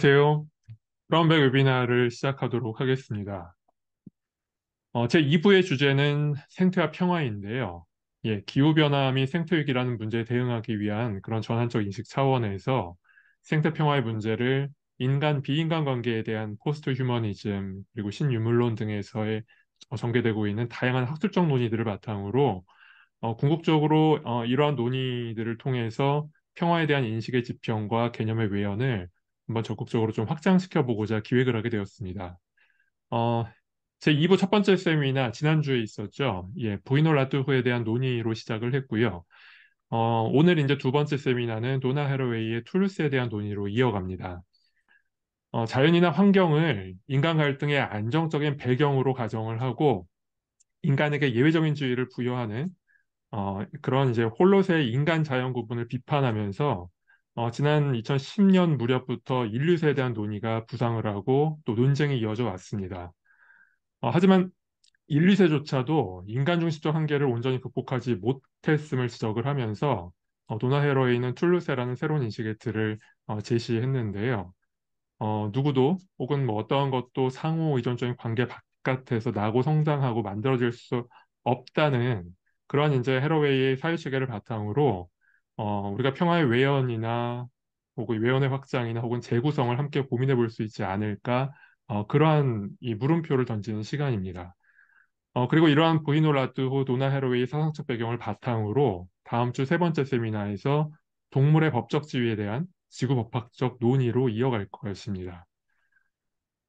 안녕하세요. 브라운백 웨비나를 시작하도록 하겠습니다. 제 2부의 주제는 생태와 평화인데요. 예, 기후변화 및 생태위기라는 문제에 대응하기 위한 그런 전환적 인식 차원에서 생태 평화의 문제를 인간, 비인간 관계에 대한 포스트 휴머니즘, 그리고 신유물론 등에서의 전개되고 있는 다양한 학술적 논의들을 바탕으로 궁극적으로 이러한 논의들을 통해서 평화에 대한 인식의 지평과 개념의 외연을 한번 적극적으로 좀 확장시켜 보고자 기획을 하게 되었습니다. 어, 제 2부 첫 번째 세미나 지난주에 있었죠. 예, 부이노 라투흐에 대한 논의로 시작을 했고요. 오늘 이제 두 번째 세미나는 도나 해러웨이의 툴스에 대한 논의로 이어갑니다. 자연이나 환경을 인간 갈등의 안정적인 배경으로 가정을 하고 인간에게 예외적인 지위를 부여하는 그런 이제 홀롯의 인간 자연 구분을 비판하면서 지난 2010년 무렵부터 인류세에 대한 논의가 부상을 하고 또 논쟁이 이어져 왔습니다. 하지만 인류세조차도 인간 중심적 한계를 온전히 극복하지 못했음을 지적을 하면서 도나 헤러웨이는 툴루세라는 새로운 인식의 틀을 제시했는데요. 누구도 혹은 뭐 어떠한 것도 상호 의존적인 관계 바깥에서 나고 성장하고 만들어질 수 없다는 그런 이제 헤러웨이의 사유체계를 바탕으로 우리가 평화의 외연이나 혹은 외연의 확장이나 혹은 재구성을 함께 고민해 볼 수 있지 않을까 그러한 이 물음표를 던지는 시간입니다. 그리고 이러한 부이노라트 도나 헤러웨이 사상적 배경을 바탕으로 다음 주 세 번째 세미나에서 동물의 법적 지위에 대한 지구법학적 논의로 이어갈 것입니다.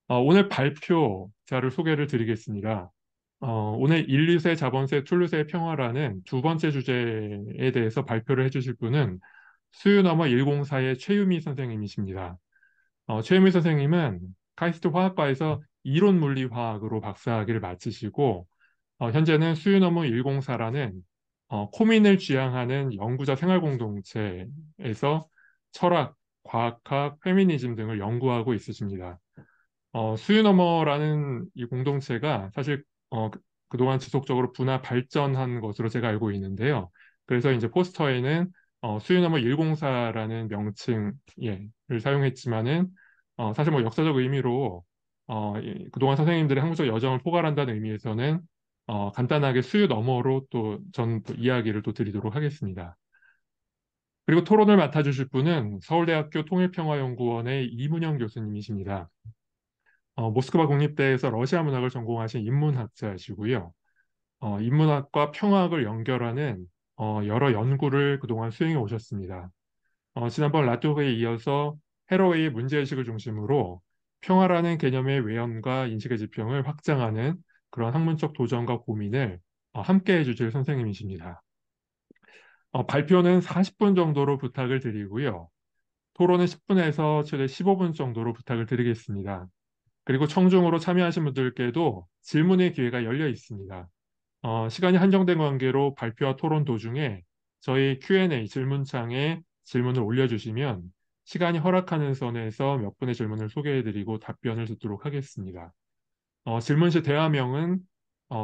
오늘 발표자를 소개를 드리겠습니다. 오늘 인류세, 자본세, 툴루세의 평화라는 두 번째 주제에 대해서 발표를 해주실 분은 수유너머 104의 최유미 선생님이십니다. 최유미 선생님은 카이스트 화학과에서 이론 물리화학으로 박사학위를 마치시고 현재는 수유너머 104라는 코민을 지향하는 연구자 생활 공동체에서 철학, 과학학, 페미니즘 등을 연구하고 있으십니다. 수유너머라는 이 공동체가 사실 그동안 지속적으로 분화 발전한 것으로 제가 알고 있는데요. 그래서 이제 포스터에는 수유너머 104라는 명칭 예, 를 사용했지만은 사실 뭐 역사적 의미로 그동안 선생님들의 항구적 여정을 포괄한다는 의미에서는 간단하게 수유너머로 또 전 또 이야기를 또 드리도록 하겠습니다. 그리고 토론을 맡아주실 분은 서울대학교 통일평화연구원의 이문영 교수님이십니다. 모스크바 국립대에서 러시아 문학을 전공하신 인문학자시고요. 인문학과 평화학을 연결하는 여러 연구를 그동안 수행해 오셨습니다. 지난번 라토르에 이어서 헤러웨이의 문제의식을 중심으로 평화라는 개념의 외연과 인식의 지평을 확장하는 그런 학문적 도전과 고민을 함께 해주실 선생님이십니다. 발표는 40분 정도로 부탁을 드리고요. 토론은 10분에서 최대 15분 정도로 부탁을 드리겠습니다. 그리고 청중으로 참여하신 분들께도 질문의 기회가 열려 있습니다. 시간이 한정된 관계로 발표와 토론 도중에 저희 Q&A 질문창에 질문을 올려주시면 시간이 허락하는 선에서 몇 분의 질문을 소개해드리고 답변을 듣도록 하겠습니다. 질문 시 대화명은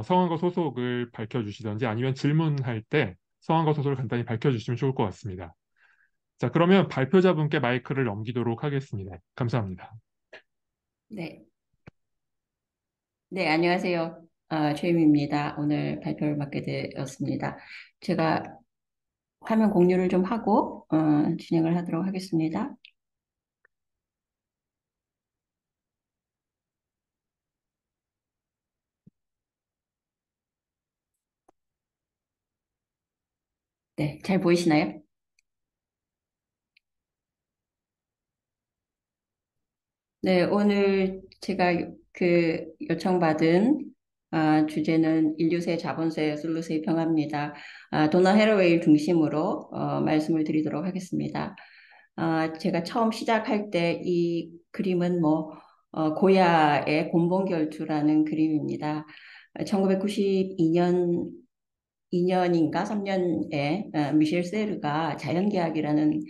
성함과 소속을 밝혀주시던지 아니면 질문할 때 성함과 소속을 간단히 밝혀주시면 좋을 것 같습니다. 자, 그러면 발표자분께 마이크를 넘기도록 하겠습니다. 감사합니다. 네, 네, 안녕하세요. 최임입니다. 오늘 발표를 맡게 되었습니다. 제가 화면 공유를 좀 하고 진행을 하도록 하겠습니다. 네, 잘 보이시나요? 네, 오늘 제가 그 요청받은 주제는 인류세, 자본세, 솔루세의 평화입니다. 도나 해러웨이를 중심으로 말씀을 드리도록 하겠습니다. 제가 처음 시작할 때 이 그림은 고야의 곤봉결투라는 그림입니다. 1992년 2년인가 3년에 미셸 세르가 자연계약이라는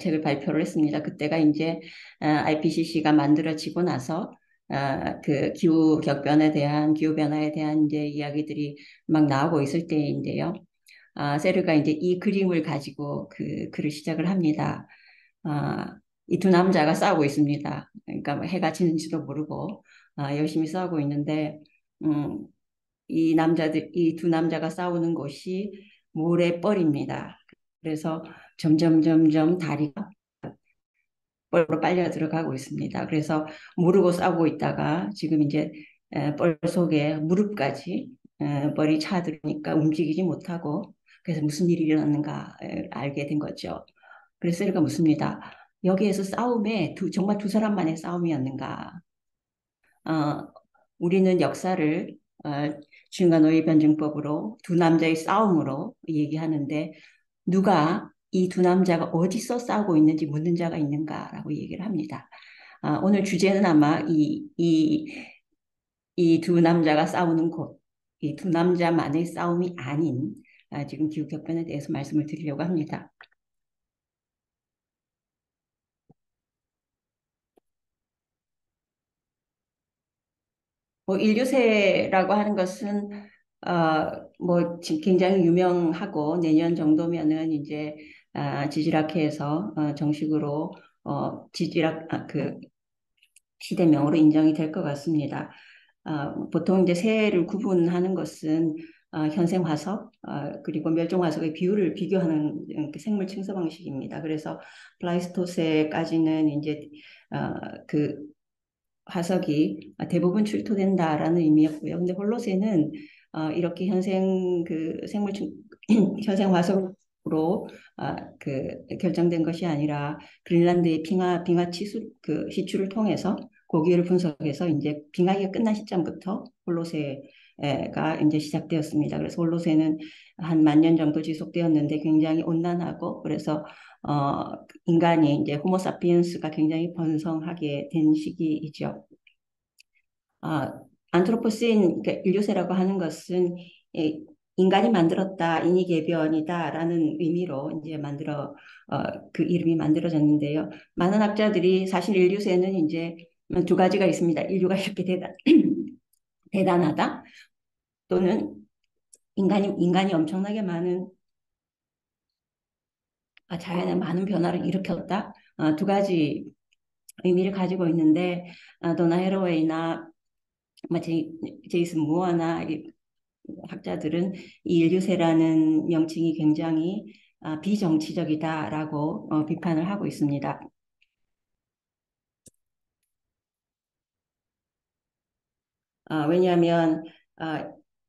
책을 발표를 했습니다. 그때가 이제 IPCC가 만들어지고 나서 그 기후변화에 대한 이제 이야기들이 막 나오고 있을 때인데요. 세르가 이제 이 그림을 가지고 그 글을 시작을 합니다. 아, 이 두 남자가 싸우고 있습니다. 그러니까 뭐 해가 지는지도 모르고 열심히 싸우고 있는데 음, 이 두 남자가 싸우는 곳이 모래벌입니다. 그래서 점점 다리가 뻘로 빨려 들어가고 있습니다. 그래서 모르고 싸우고 있다가 지금 이제 뻘 속에 무릎까지 뻘이 차들으니까 움직이지 못하고 그래서 무슨 일이 일어났는가 알게 된 거죠. 그래서 세르가 묻습니다. 여기에서 싸움에 정말 두 사람만의 싸움이었는가? 어, 우리는 역사를 어, 주인과 노예 변증법으로 두 남자의 싸움으로 얘기하는데 누가 이 두 남자가 어디서 싸우고 있는지 묻는 자가 있는가라고 얘기를 합니다. 오늘 주제는 아마 이 두 남자가 싸우는 곳, 이 두 남자만의 싸움이 아닌 지금 기후격변에 대해서 말씀을 드리려고 합니다. 뭐 인류세라고 하는 것은 뭐 굉장히 유명하고 내년 정도면은 이제 지질학회에서 정식으로 그 시대명으로 인정이 될 것 같습니다. 보통 이제 새를 구분하는 것은 현생 화석 그리고 멸종 화석의 비율을 비교하는 그 생물 층서 방식입니다. 그래서 플라이스토세까지는 이제 그 화석이 대부분 출토된다라는 의미였고요. 근데 홀로세는 이렇게 현생 그 생물 현생 화석으로 그 결정된 것이 아니라 그린란드의 빙하 시추를 통해서 고기를 분석해서 이제 빙하기가 끝난 시점부터 홀로세가 이제 시작되었습니다. 그래서 홀로세는 한 만 년 정도 지속되었는데 굉장히 온난하고 그래서 인간이 이제 호모사피엔스가 굉장히 번성하게 된 시기이죠. 아, 안트로포신, 그러니까 인류세라고 하는 것은 인간이 만들었다, 인이 개변이다라는 의미로 이제 그 이름이 만들어졌는데요. 많은 학자들이 사실 인류세는 이제 두 가지가 있습니다. 인류가 이렇게 대단하다, 또는 인간이 엄청나게 많은 자연의 많은 변화를 일으켰다. 두 가지 의미를 가지고 있는데 도나 해로웨이나 제이슨 무어나 학자들은 이 인류세라는 명칭이 굉장히 비정치적이다라고 비판을 하고 있습니다. 왜냐하면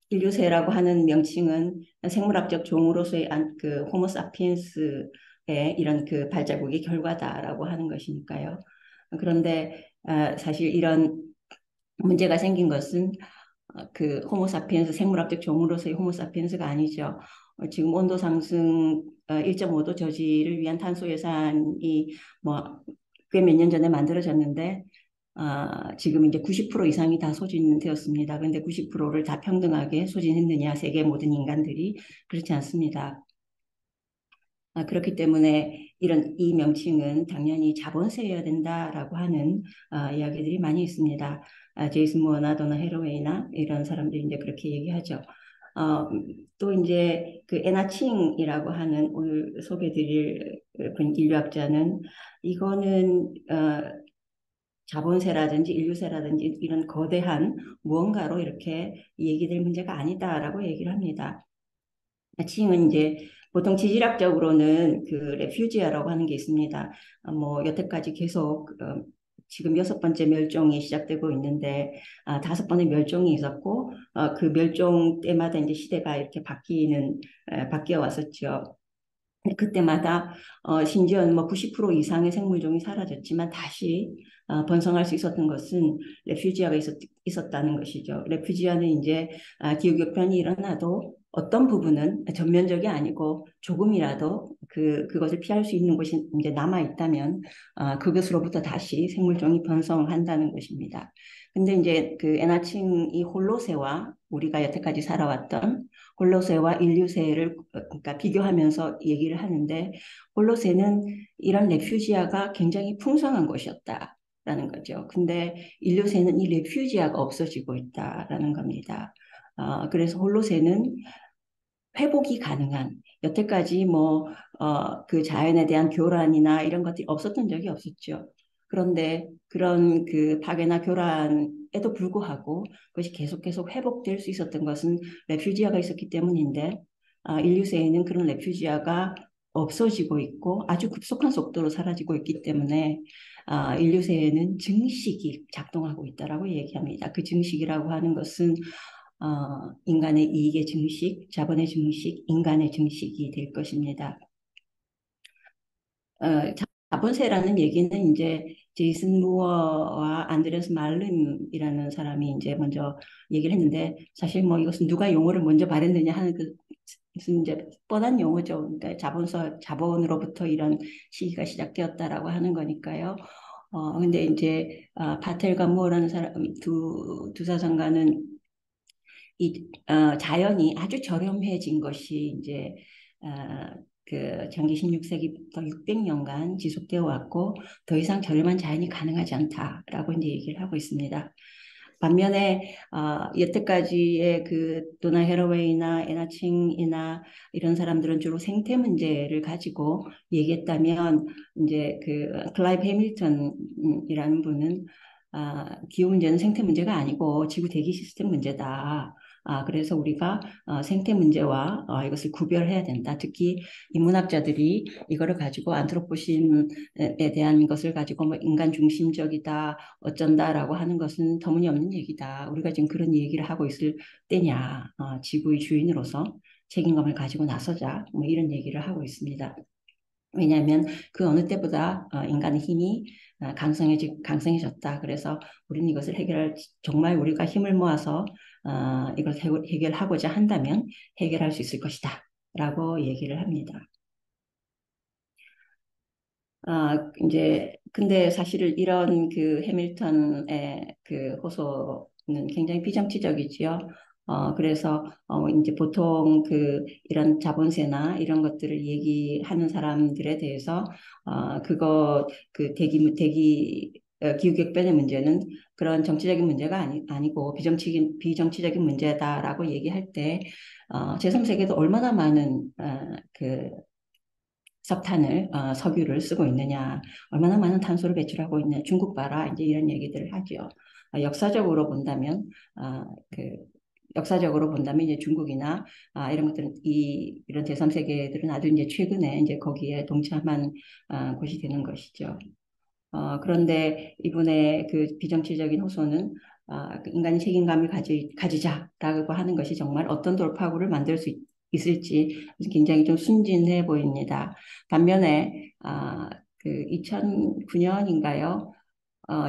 인류세라고 하는 명칭은 생물학적 종으로서의 그 호모사피엔스의 이런 그 발자국의 결과다라고 하는 것이니까요. 그런데 사실 이런 문제가 생긴 것은 그 호모사피엔스 생물학적 종으로서의 호모사피엔스가 아니죠. 지금 온도 상승 1.5도 저지를 위한 탄소 예산이 뭐 꽤 몇 년 전에 만들어졌는데 지금 이제 90% 이상이 다 소진되었습니다. 그런데 90%를 다 평등하게 소진했느냐? 세계 모든 인간들이 그렇지 않습니다. 그렇기 때문에 이 명칭은 당연히 자본세여야 된다라고 하는 이야기들이 많이 있습니다. 제이슨 무어나 도나 해로웨이나 이런 사람들이 이제 그렇게 얘기하죠. 또 이제 그 에나칭이라고 하는 오늘 소개드릴 인류학자는 이거는 자본세라든지 인류세라든지 이런 거대한 무언가로 이렇게 얘기될 문제가 아니다라고 얘기를 합니다. 칭은 이제 보통 지질학적으로는 그 레퓨지아라고 하는 게 있습니다. 뭐 여태까지 계속 지금 여섯 번째 멸종이 시작되고 있는데 다섯 번의 멸종이 있었고 그 멸종 때마다 이제 시대가 이렇게 바뀌어 왔었죠. 그때마다 심지어는 뭐 90% 이상의 생물종이 사라졌지만 다시 번성할 수 있었던 것은 레퓨지아가 있었다는 것이죠. 레퓨지아는 이제 기후격변이 일어나도 어떤 부분은 전면적이 아니고 조금이라도 그것을 피할 수 있는 곳이 이제 남아 있다면 그것으로부터 다시 생물종이 번성한다는 것입니다. 근데 이제 그 에나칭이 홀로세와 우리가 여태까지 살아왔던 홀로세와 인류세를 그러니까 비교하면서 얘기를 하는데 홀로세는 이런 레퓨지아가 굉장히 풍성한 곳이었다라는 거죠. 근데 인류세는 이 레퓨지아가 없어지고 있다라는 겁니다. 그래서 홀로세는 회복이 가능한 여태까지 뭐, 그 자연에 대한 교란이나 이런 것들이 없었던 적이 없었죠. 그런데 그런 그 파괴나 교란에도 불구하고 그것이 계속 회복될 수 있었던 것은 레퓨지아가 있었기 때문인데, 인류세에는 그런 레퓨지아가 없어지고 있고 아주 급속한 속도로 사라지고 있기 때문에 인류세에는 증식이 작동하고 있다라고 얘기합니다. 그 증식이라고 하는 것은 인간의 이익의 증식, 자본의 증식, 인간의 증식이 될 것입니다. 어, 자본세라는 얘기는 이제 제이슨 무어와 안드레스 말름이라는 사람이 이제 먼저 얘기를 했는데 사실 뭐 이것은 누가 용어를 먼저 발했느냐 하는 그 무슨 이제 뻔한 용어죠. 그러니까 자본으로부터 이런 시기가 시작되었다라고 하는 거니까요. 근데 이제 바텔과 무어라는 사람 두 사상가는 자연이 아주 저렴해진 것이 이제 그 장기 16세기부터 600년간 지속되어 왔고 더 이상 저렴한 자연이 가능하지 않다라고 이제 얘기를 하고 있습니다. 반면에 여태까지의 그 도나 헤러웨이나 에나칭이나 이런 사람들은 주로 생태 문제를 가지고 얘기했다면 이제 그 클라이브 해밀턴이라는 분은 기후 문제는 생태 문제가 아니고 지구 대기 시스템 문제다. 그래서 우리가 생태 문제와 이것을 구별해야 된다. 특히 인문학자들이 이거를 가지고 안트로포신에 대한 것을 가지고 뭐 인간 중심적이다, 어쩐다라고 하는 것은 터무니없는 얘기다. 우리가 지금 그런 얘기를 하고 있을 때냐. 지구의 주인으로서 책임감을 가지고 나서자. 뭐 이런 얘기를 하고 있습니다. 왜냐하면 그 어느 때보다 인간의 힘이 강성해졌다. 그래서 우리는 이것을 정말 우리가 힘을 모아서 이걸 해결하고자 한다면 해결할 수 있을 것이다. 라고 얘기를 합니다. 근데 사실 이런 그 해밀턴의 그 호소는 굉장히 비정치적이지요. 그래서, 이제 보통 이런 자본세나 이런 것들을 얘기하는 사람들에 대해서, 기후逆변의 문제는 그런 정치적인 문제가 아니고 비정치적인 문제다라고 얘기할 때, 제3세계도 얼마나 많은, 석유를 쓰고 있느냐, 얼마나 많은 탄소를 배출하고 있느냐, 중국 봐라, 이제 이런 얘기들을 하죠. 역사적으로 본다면, 아, 그, 역사적으로 본다면 이제 중국이나 이런 것들은 이런 제3세계들은 아주 이제 최근에 이제 거기에 동참한 곳이 되는 것이죠. 그런데 이분의 그 비정치적인 호소는 그 인간이 책임감을 가지자라고 하는 것이 정말 어떤 돌파구를 만들 수 있을지 굉장히 좀 순진해 보입니다. 반면에 그 2009년인가요?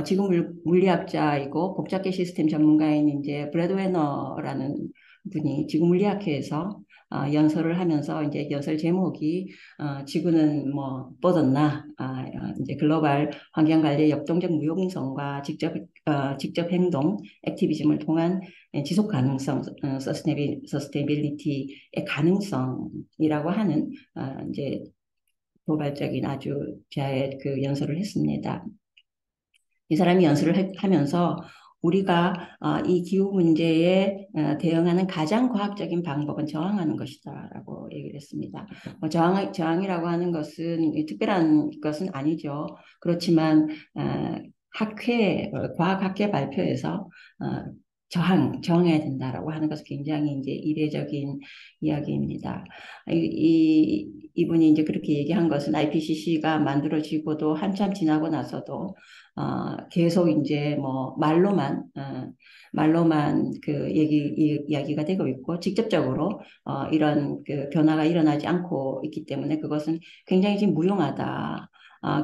지금 물리학자이고 복잡계 시스템 전문가인 이제 브래드 we너라는 분이 지구 물리학회에서 연설을 하면서 이제 연설 제목이 지구는 뭐 뻗었나 이제 글로벌 환경 관리의 역동적 무용성과 직접 행동 액티비즘을 통한 지속 가능성 서스테이빌리티의 가능성이라고 하는 이제 도발적인 아주 자의 그 연설을 했습니다. 이 사람이 연설을 하면서 우리가 이 기후 문제에 대응하는 가장 과학적인 방법은 저항하는 것이다라고 얘기를 했습니다. 저항이라고 하는 것은 특별한 것은 아니죠. 그렇지만 과학학회 발표에서 저항해야 된다라고 하는 것은 굉장히 이제 이례적인 이야기입니다. 이분이 이제 그렇게 얘기한 것은 IPCC가 만들어지고도 한참 지나고 나서도 계속 이제 뭐 말로만 이야기가 되고 있고 직접적으로 이런 그 변화가 일어나지 않고 있기 때문에 그것은 굉장히 지금 무용하다.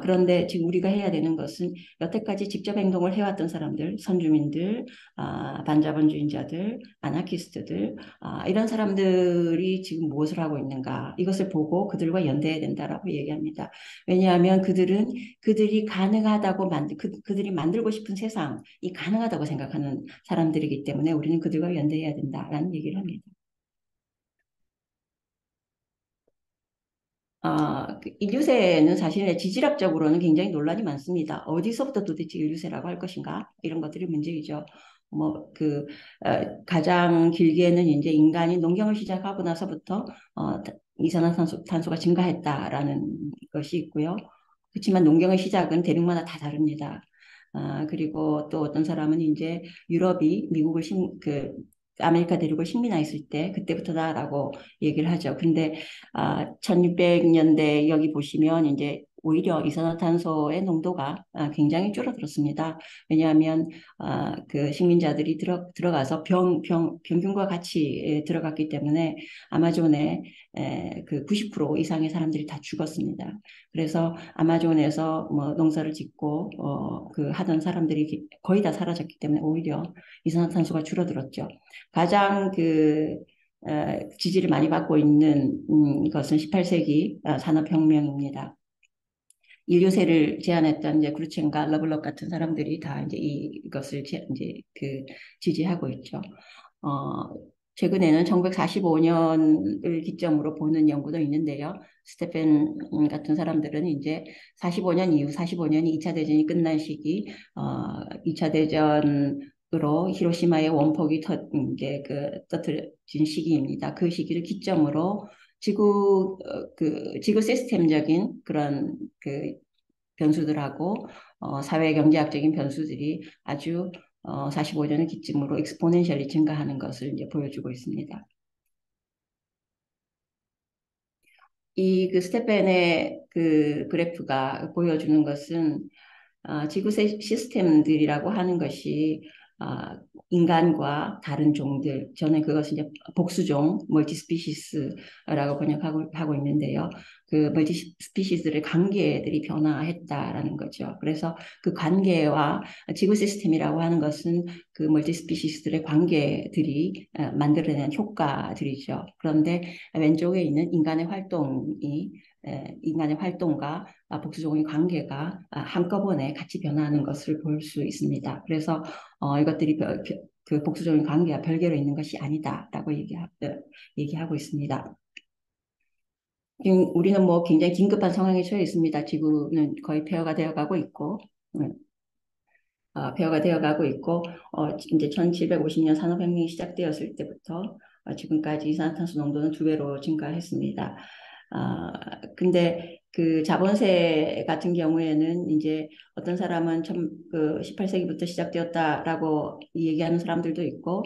그런데 지금 우리가 해야 되는 것은 여태까지 직접 행동을 해왔던 사람들, 선주민들, 반자본주의자들, 아나키스트들, 이런 사람들이 지금 무엇을 하고 있는가 이것을 보고 그들과 연대해야 된다라고 얘기합니다. 왜냐하면 그들이 가능하다고 그들이 만들고 싶은 세상이 가능하다고 생각하는 사람들이기 때문에 우리는 그들과 연대해야 된다라는 얘기를 합니다. 인류세는 사실 지질학적으로는 굉장히 논란이 많습니다. 어디서부터 도대체 인류세라고 할 것인가? 이런 것들이 문제이죠. 가장 길게는 이제 인간이 농경을 시작하고 나서부터 이산화탄소가 증가했다라는 것이 있고요. 그렇지만 농경의 시작은 대륙마다 다 다릅니다. 그리고 또 어떤 사람은 이제 유럽이 미국을 아메리카 대륙을 식민화했을 때 그때부터다라고 얘기를 하죠. 근데 1600년대 여기 보시면 이제 오히려 이산화탄소의 농도가 굉장히 줄어들었습니다. 왜냐하면 그 식민자들이 들어가서 병균과 같이 들어갔기 때문에 아마존의 그 90% 이상의 사람들이 다 죽었습니다. 그래서 아마존에서 뭐 농사를 짓고 그 하던 사람들이 거의 다 사라졌기 때문에 오히려 이산화탄소가 줄어들었죠. 가장 지지를 많이 받고 있는 것은 18세기 산업혁명입니다. 인류세를 제안했던 이제 크루첸과 러블럭 같은 사람들이 다 이제 이것을 이제 지지하고 있죠. 어, 최근에는 1945년을 기점으로 보는 연구도 있는데요. 스테펜 같은 사람들은 이제 45년 이후, 45년이 2차 대전이 끝난 시기, 2차 대전으로 히로시마의 원폭이 이제 떠들어진 시기입니다. 그 시기를 기점으로 지구 시스템적인 그런 변수들하고 사회 경제학적인 변수들이 아주 45년을 기점으로 익스포넨셜리 증가하는 것을 이제 보여주고 있습니다. 이 스테펜의 그래프가 보여주는 것은 지구 시스템들이라고 하는 것이 아, 인간과 다른 종들, 저는 그것을 이제 복수종, 멀티스피시스라고 번역하고 하고 있는데요. 그 멀티스피시스의 관계들이 변화했다라는 거죠. 그래서 그 관계와 지구 시스템이라고 하는 것은 그 멀티스피시스들의 관계들이 만들어낸 효과들이죠. 그런데 왼쪽에 있는 인간의 활동과 복수종의 관계가 한꺼번에 같이 변화하는 것을 볼 수 있습니다. 그래서 이것들이 그 복수적인 관계와 별개로 있는 것이 아니다라고 얘기하고 있습니다. 지금 우리는 뭐 굉장히 긴급한 상황에 처해 있습니다. 지구는 거의 폐허가 되어가고 있고, 폐허가 되어가고 있고, 이제 1750년 산업혁명이 시작되었을 때부터 지금까지 이산화탄소 농도는 2배로 증가했습니다. 근데 그 자본세 같은 경우에는 이제 어떤 사람은 18세기부터 시작되었다라고 얘기하는 사람들도 있고,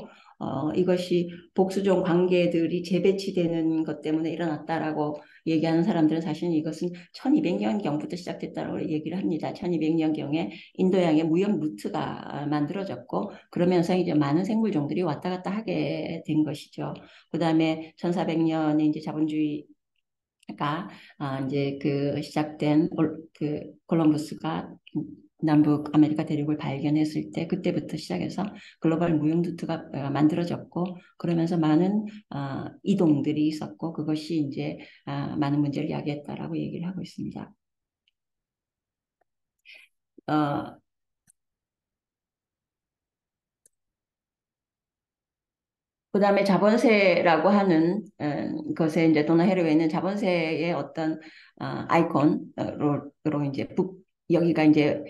이것이 복수종 관계들이 재배치되는 것 때문에 일어났다라고 얘기하는 사람들은 사실은 이것은 1200년경부터 시작됐다고 얘기를 합니다. 1200년경에 인도양의 무역 루트가 만들어졌고, 그러면서 이제 많은 생물종들이 왔다 갔다 하게 된 것이죠. 그 다음에 1400년에 이제 자본주의 가 이제 시작된 콜럼버스가 남북 아메리카 대륙을 발견했을 때 그때부터 시작해서 글로벌 무역 루트가 만들어졌고 그러면서 많은 이동들이 있었고 그것이 이제 많은 문제를 야기했다라고 얘기를 하고 있습니다. 어, 그다음에 자본세라고 하는 것에 이제 도나 해로웨이는 자본세의 어떤 아이콘으로 이제 여기가 이제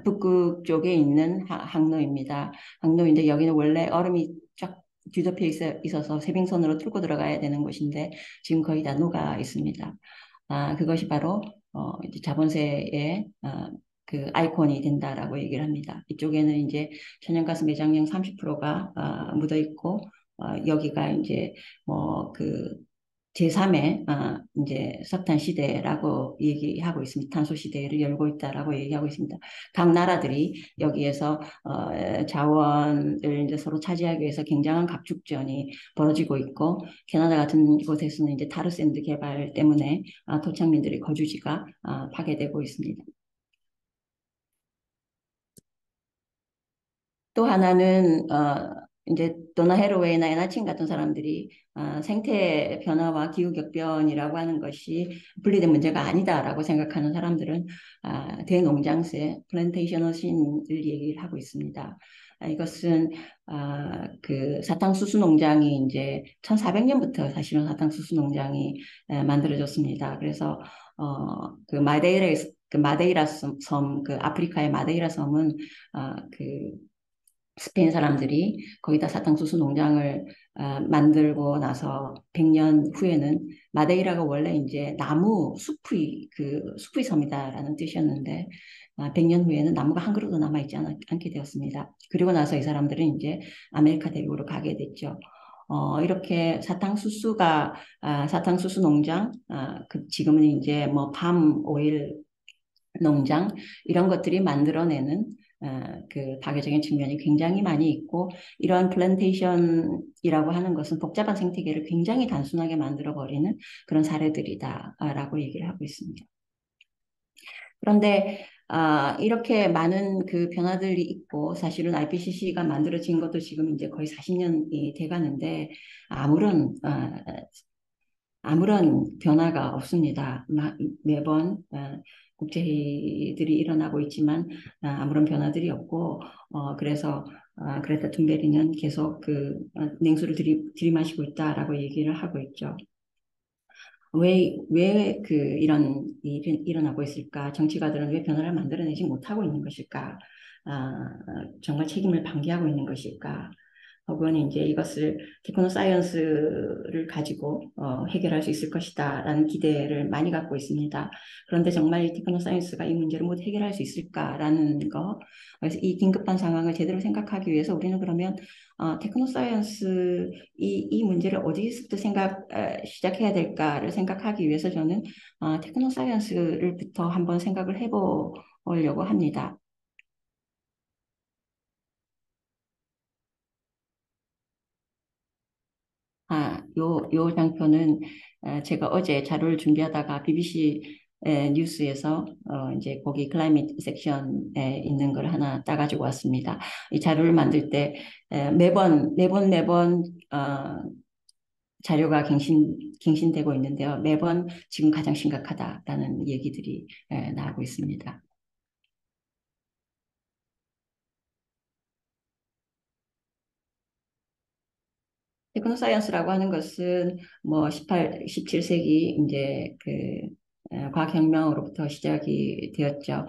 북극 쪽에 있는 항로입니다. 항로인데 여기는 원래 얼음이 쫙 뒤덮여 있어서 세빙선으로 뚫고 들어가야 되는 곳인데 지금 거의 다 녹아 있습니다. 그것이 바로 이제 자본세의 그 아이콘이 된다라고 얘기를 합니다. 이쪽에는 이제 천연가스 매장량 30%가 묻어 있고 여기가 이제 뭐 제3의 이제 석탄 시대라고 얘기하고 있습니다. 탄소 시대를 열고 있다라고 얘기하고 있습니다. 각 나라들이 여기에서 자원을 이제 서로 차지하기 위해서 굉장한 각축전이 벌어지고 있고 캐나다 같은 곳에서는 이제 타르샌드 개발 때문에 토착민들의 거주지가 파괴되고 있습니다. 또 하나는 이제 도나 해로웨이나 에나친 같은 사람들이 생태 변화와 기후 격변이라고 하는 것이 분리된 문제가 아니다라고 생각하는 사람들은 대농장세 플랜테이셔널 신을 얘기를 하고 있습니다. 이것은 그 사탕수수 농장이 이제 1400년부터 사실은 사탕수수 농장이 만들어졌습니다. 그래서 그 마데이라 섬, 그 아프리카의 마데이라 섬은 그 스페인 사람들이 거기다 사탕수수 농장을 만들고 나서 100년 후에는 마데이라가 원래 이제 나무 숲의 그 숲의 섬이다라는 뜻이었는데 100년 후에는 나무가 한 그루도 남아있지 않게 되었습니다. 그리고 나서 이 사람들은 이제 아메리카 대륙으로 가게 됐죠. 이렇게 사탕수수 농장, 지금은 이제 뭐 밤 오일 농장 이런 것들이 만들어내는 그 파괴적인 측면이 굉장히 많이 있고 이러한 플랜테이션이라고 하는 것은 복잡한 생태계를 굉장히 단순하게 만들어버리는 그런 사례들이다라고 얘기를 하고 있습니다. 그런데 이렇게 많은 그 변화들이 있고 사실은 IPCC가 만들어진 것도 지금 이제 거의 40년이 돼가는데 아무런 아무런 변화가 없습니다. 매번 국제회의들이 일어나고 있지만 아무런 변화들이 없고 그래서 그레타 툰베리는 계속 그 냉수를 들이마시고 있다라고 얘기를 하고 있죠. 왜 이런 일이 일어나고 있을까? 정치가들은 왜 변화를 만들어내지 못하고 있는 것일까? 정말 책임을 방기하고 있는 것일까? 혹은 이제 이것을 테크노 사이언스를 가지고 해결할 수 있을 것이다라는 기대를 많이 갖고 있습니다. 그런데 정말 이 테크노 사이언스가 이 문제를 못 해결할 수 있을까라는 거. 그래서 이 긴급한 상황을 제대로 생각하기 위해서 우리는 그러면 테크노 사이언스 이 문제를 어디서부터 시작해야 될까를 생각하기 위해서 저는 테크노 사이언스를부터 한번 생각을 해보려고 합니다. 요 장표는 제가 어제 자료를 준비하다가 BBC 뉴스에서 이제 거기 클라이밋 섹션에 있는 걸 하나 따가지고 왔습니다. 이 자료를 만들 때 매번 자료가 갱신되고 있는데요. 매번 지금 가장 심각하다라는 얘기들이 나오고 있습니다. 테크노 사이언스라고 하는 것은 뭐 17세기 이제 과학혁명으로부터 시작이 되었죠.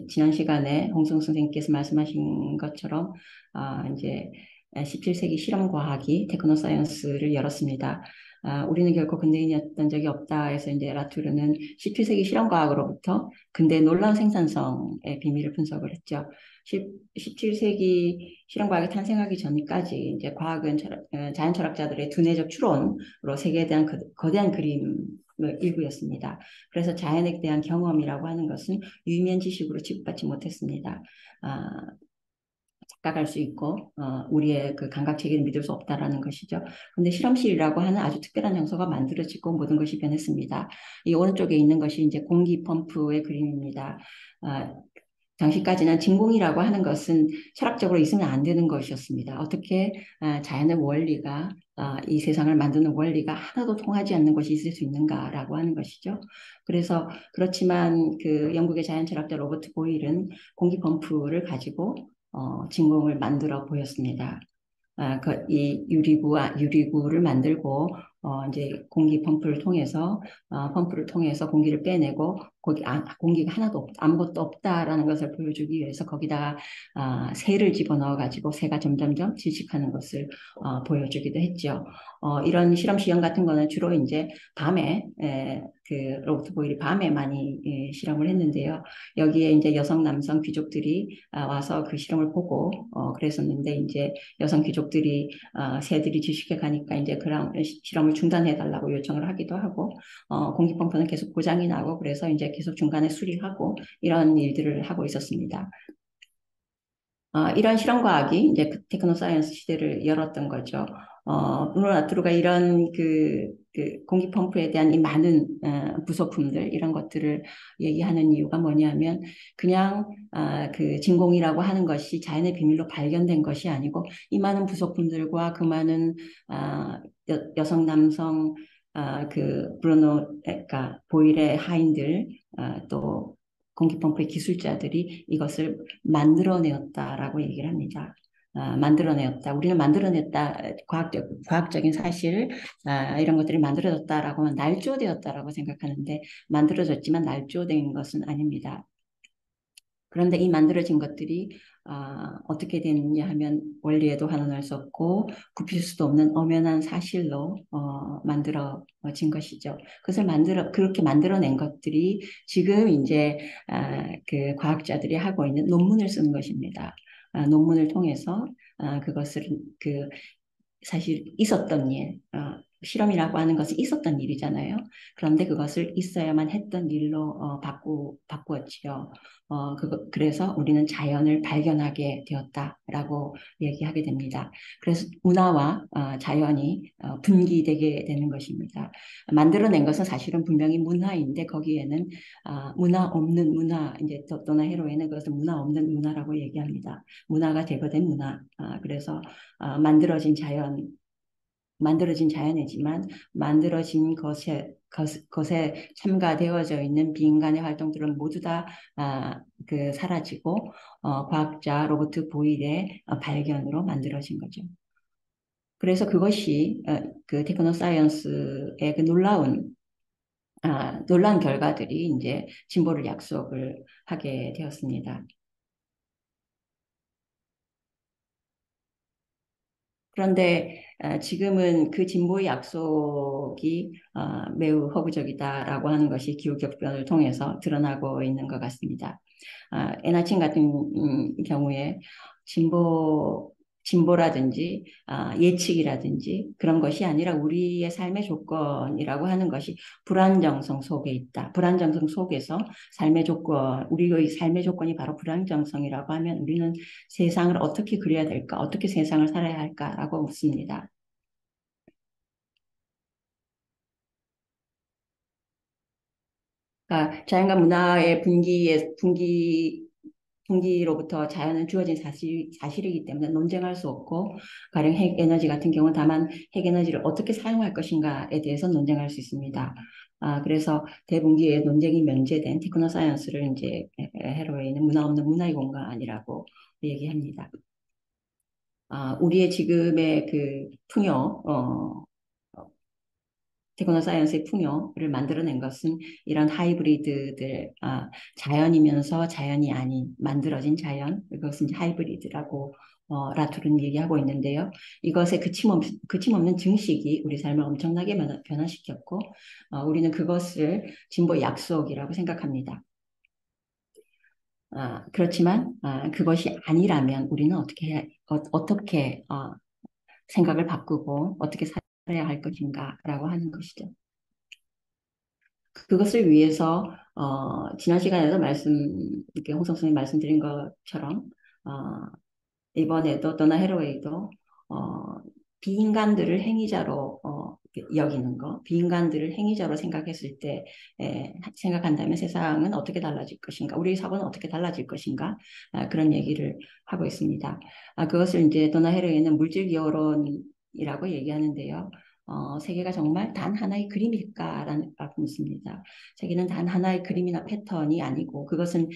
지난 시간에 홍승 선생님께서 말씀하신 것처럼 이제 17세기 실험과학이 테크노 사이언스를 열었습니다. 우리는 결코 근대인이었던 적이 없다 해서 이제 라투르는 17세기 실험과학으로부터 근대 놀라운 생산성의 비밀을 분석을 했죠. 17세기 실험과학이 탄생하기 전까지 이제 과학은 자연 철학자들의 두뇌적 추론으로 세계에 대한 거대한 그림을 일구였습니다. 그래서 자연에 대한 경험이라고 하는 것은 유의미한 지식으로 취급받지 못했습니다. 아, 착각할 수 있고 우리의 그 감각 체계를 믿을 수 없다라는 것이죠. 그런데 실험실이라고 하는 아주 특별한 장소가 만들어지고 모든 것이 변했습니다. 이 오른쪽에 있는 것이 이제 공기 펌프의 그림입니다. 아, 당시까지는 진공이라고 하는 것은 철학적으로 있으면 안 되는 것이었습니다. 어떻게 자연의 원리가 이 세상을 만드는 원리가 하나도 통하지 않는 것이 있을 수 있는가라고 하는 것이죠. 그래서 그렇지만 그 영국의 자연 철학자 로버트 보일은 공기 펌프를 가지고 진공을 만들어 보였습니다. 이 유리구를 만들고 이제 펌프를 통해서 공기를 빼내고 공기가 아무것도 없다라는 것을 보여주기 위해서 거기다가 새를 집어넣어 가지고 새가 점점점 질식하는 것을 보여주기도 했죠. 이런 실험 시험 같은 거는 주로 이제 밤에 그 로버트 보일이 밤에 많이 실험을 했는데요. 여기에 이제 여성, 남성 귀족들이 와서 그 실험을 보고 그랬었는데 이제 여성 귀족들이 새들이 질식해 가니까 이제 그런 실험을 중단해 달라고 요청을 하기도 하고 공기 펌프는 계속 고장이 나고 그래서 이제 계속 중간에 수리하고 이런 일들을 하고 있었습니다. 이런 실험과학이 이제 그 테크노 사이언스 시대를 열었던 거죠. 브루노 라투르가 이런 공기 펌프에 대한 이 많은 부속품들 이런 것들을 얘기하는 이유가 뭐냐면 그냥 그 진공이라고 하는 것이 자연의 비밀로 발견된 것이 아니고 이 많은 부속품들과 그 많은 여성 남성 그러니까 보일의 하인들 또 공기펌프의 기술자들이 이것을 만들어내었다라고 얘기를 합니다. 만들어내었다. 우리는 만들어냈다. 과학적인 사실, 이런 것들이 만들어졌다라고 하면 날조되었다라고 생각하는데, 만들어졌지만 날조된 것은 아닙니다. 그런데 이 만들어진 것들이 어떻게 되느냐 하면 원리에도 환원할 수 없고 굽힐 수도 없는 엄연한 사실로 만들어진 것이죠. 그것을 그렇게 만들어낸 것들이 지금 이제 그 과학자들이 하고 있는 논문을 쓰는 것입니다. 논문을 통해서 그것을 그 사실 있었던 일, 실험이라고 하는 것은 있었던 일이잖아요. 그런데 그것을 있어야만 했던 일로 바꾸었지요. 그래서 우리는 자연을 발견하게 되었다라고 얘기하게 됩니다. 그래서 문화와 자연이 분기되게 되는 것입니다. 만들어낸 것은 사실은 분명히 문화인데 거기에는 문화 없는 문화, 이제 도나 헤로에는 그것을 문화 없는 문화라고 얘기합니다. 문화가 제거된 문화. 그래서 만들어진 만들어진 자연이지만 만들어진 것에 첨가되어져 있는 비인간의 활동들은 모두 다 사라지고 과학자 로버트 보일의 발견으로 만들어진 거죠. 그래서 그것이 그 테크노 사이언스의 그 놀라운 결과들이 이제 진보를 약속을 하게 되었습니다. 그런데 지금은 그 진보의 약속이 매우 허구적이다라고 하는 것이 기후격변을 통해서 드러나고 있는 것 같습니다. 에나친 같은 경우에 진보, 진보라든지 예측이라든지 그런 것이 아니라 우리의 삶의 조건이라고 하는 것이 불안정성 속에 있다. 불안정성 속에서 우리의 삶의 조건이 바로 불안정성이라고 하면 우리는 세상을 어떻게 그려야 될까? 어떻게 세상을 살아야 할까라고 묻습니다. 그러니까 자연과 문화의 분기로부터 자연은 주어진 사실이기 때문에 논쟁할 수 없고, 가령 핵에너지 같은 경우는 다만 핵에너지를 어떻게 사용할 것인가에 대해서 논쟁할 수 있습니다. 그래서 대분기의 논쟁이 면제된 테크노 사이언스를 이제 해로웨이는 문화 없는 문화의 공간이라고 얘기합니다. 우리의 지금의 그 테크노 사이언스의 풍요를 만들어낸 것은 이런 하이브리드들, 자연이면서 자연이 아닌 만들어진 자연, 이것은 이제 하이브리드라고 라툴은 얘기하고 있는데요. 이것의 그침없는 증식이 우리 삶을 엄청나게 변화시켰고, 우리는 그것을 진보 약속이라고 생각합니다. 그렇지만 그것이 아니라면 우리는 어떻게 생각을 바꾸고 어떻게 살아야 할 것인가라고 하는 것이죠. 그것을 위해서 지난 시간에도 이렇게 홍성 선생님 말씀드린 것처럼 어, 이번에도 도나 헤로웨이도 어, 비인간들을 행위자로 여기는 거, 비인간들을 행위자로 생각했을 때 생각한다면 세상은 어떻게 달라질 것인가, 우리의 사고는 어떻게 달라질 것인가 그런 얘기를 하고 있습니다. 그것을 이제 도나 헤로웨이는 물질 기호론이라고 얘기하는데요. 세계가 정말 단 하나의 그림일까라는 묻습니다. 세계는 단 하나의 그림이나 패턴이 아니고 그것은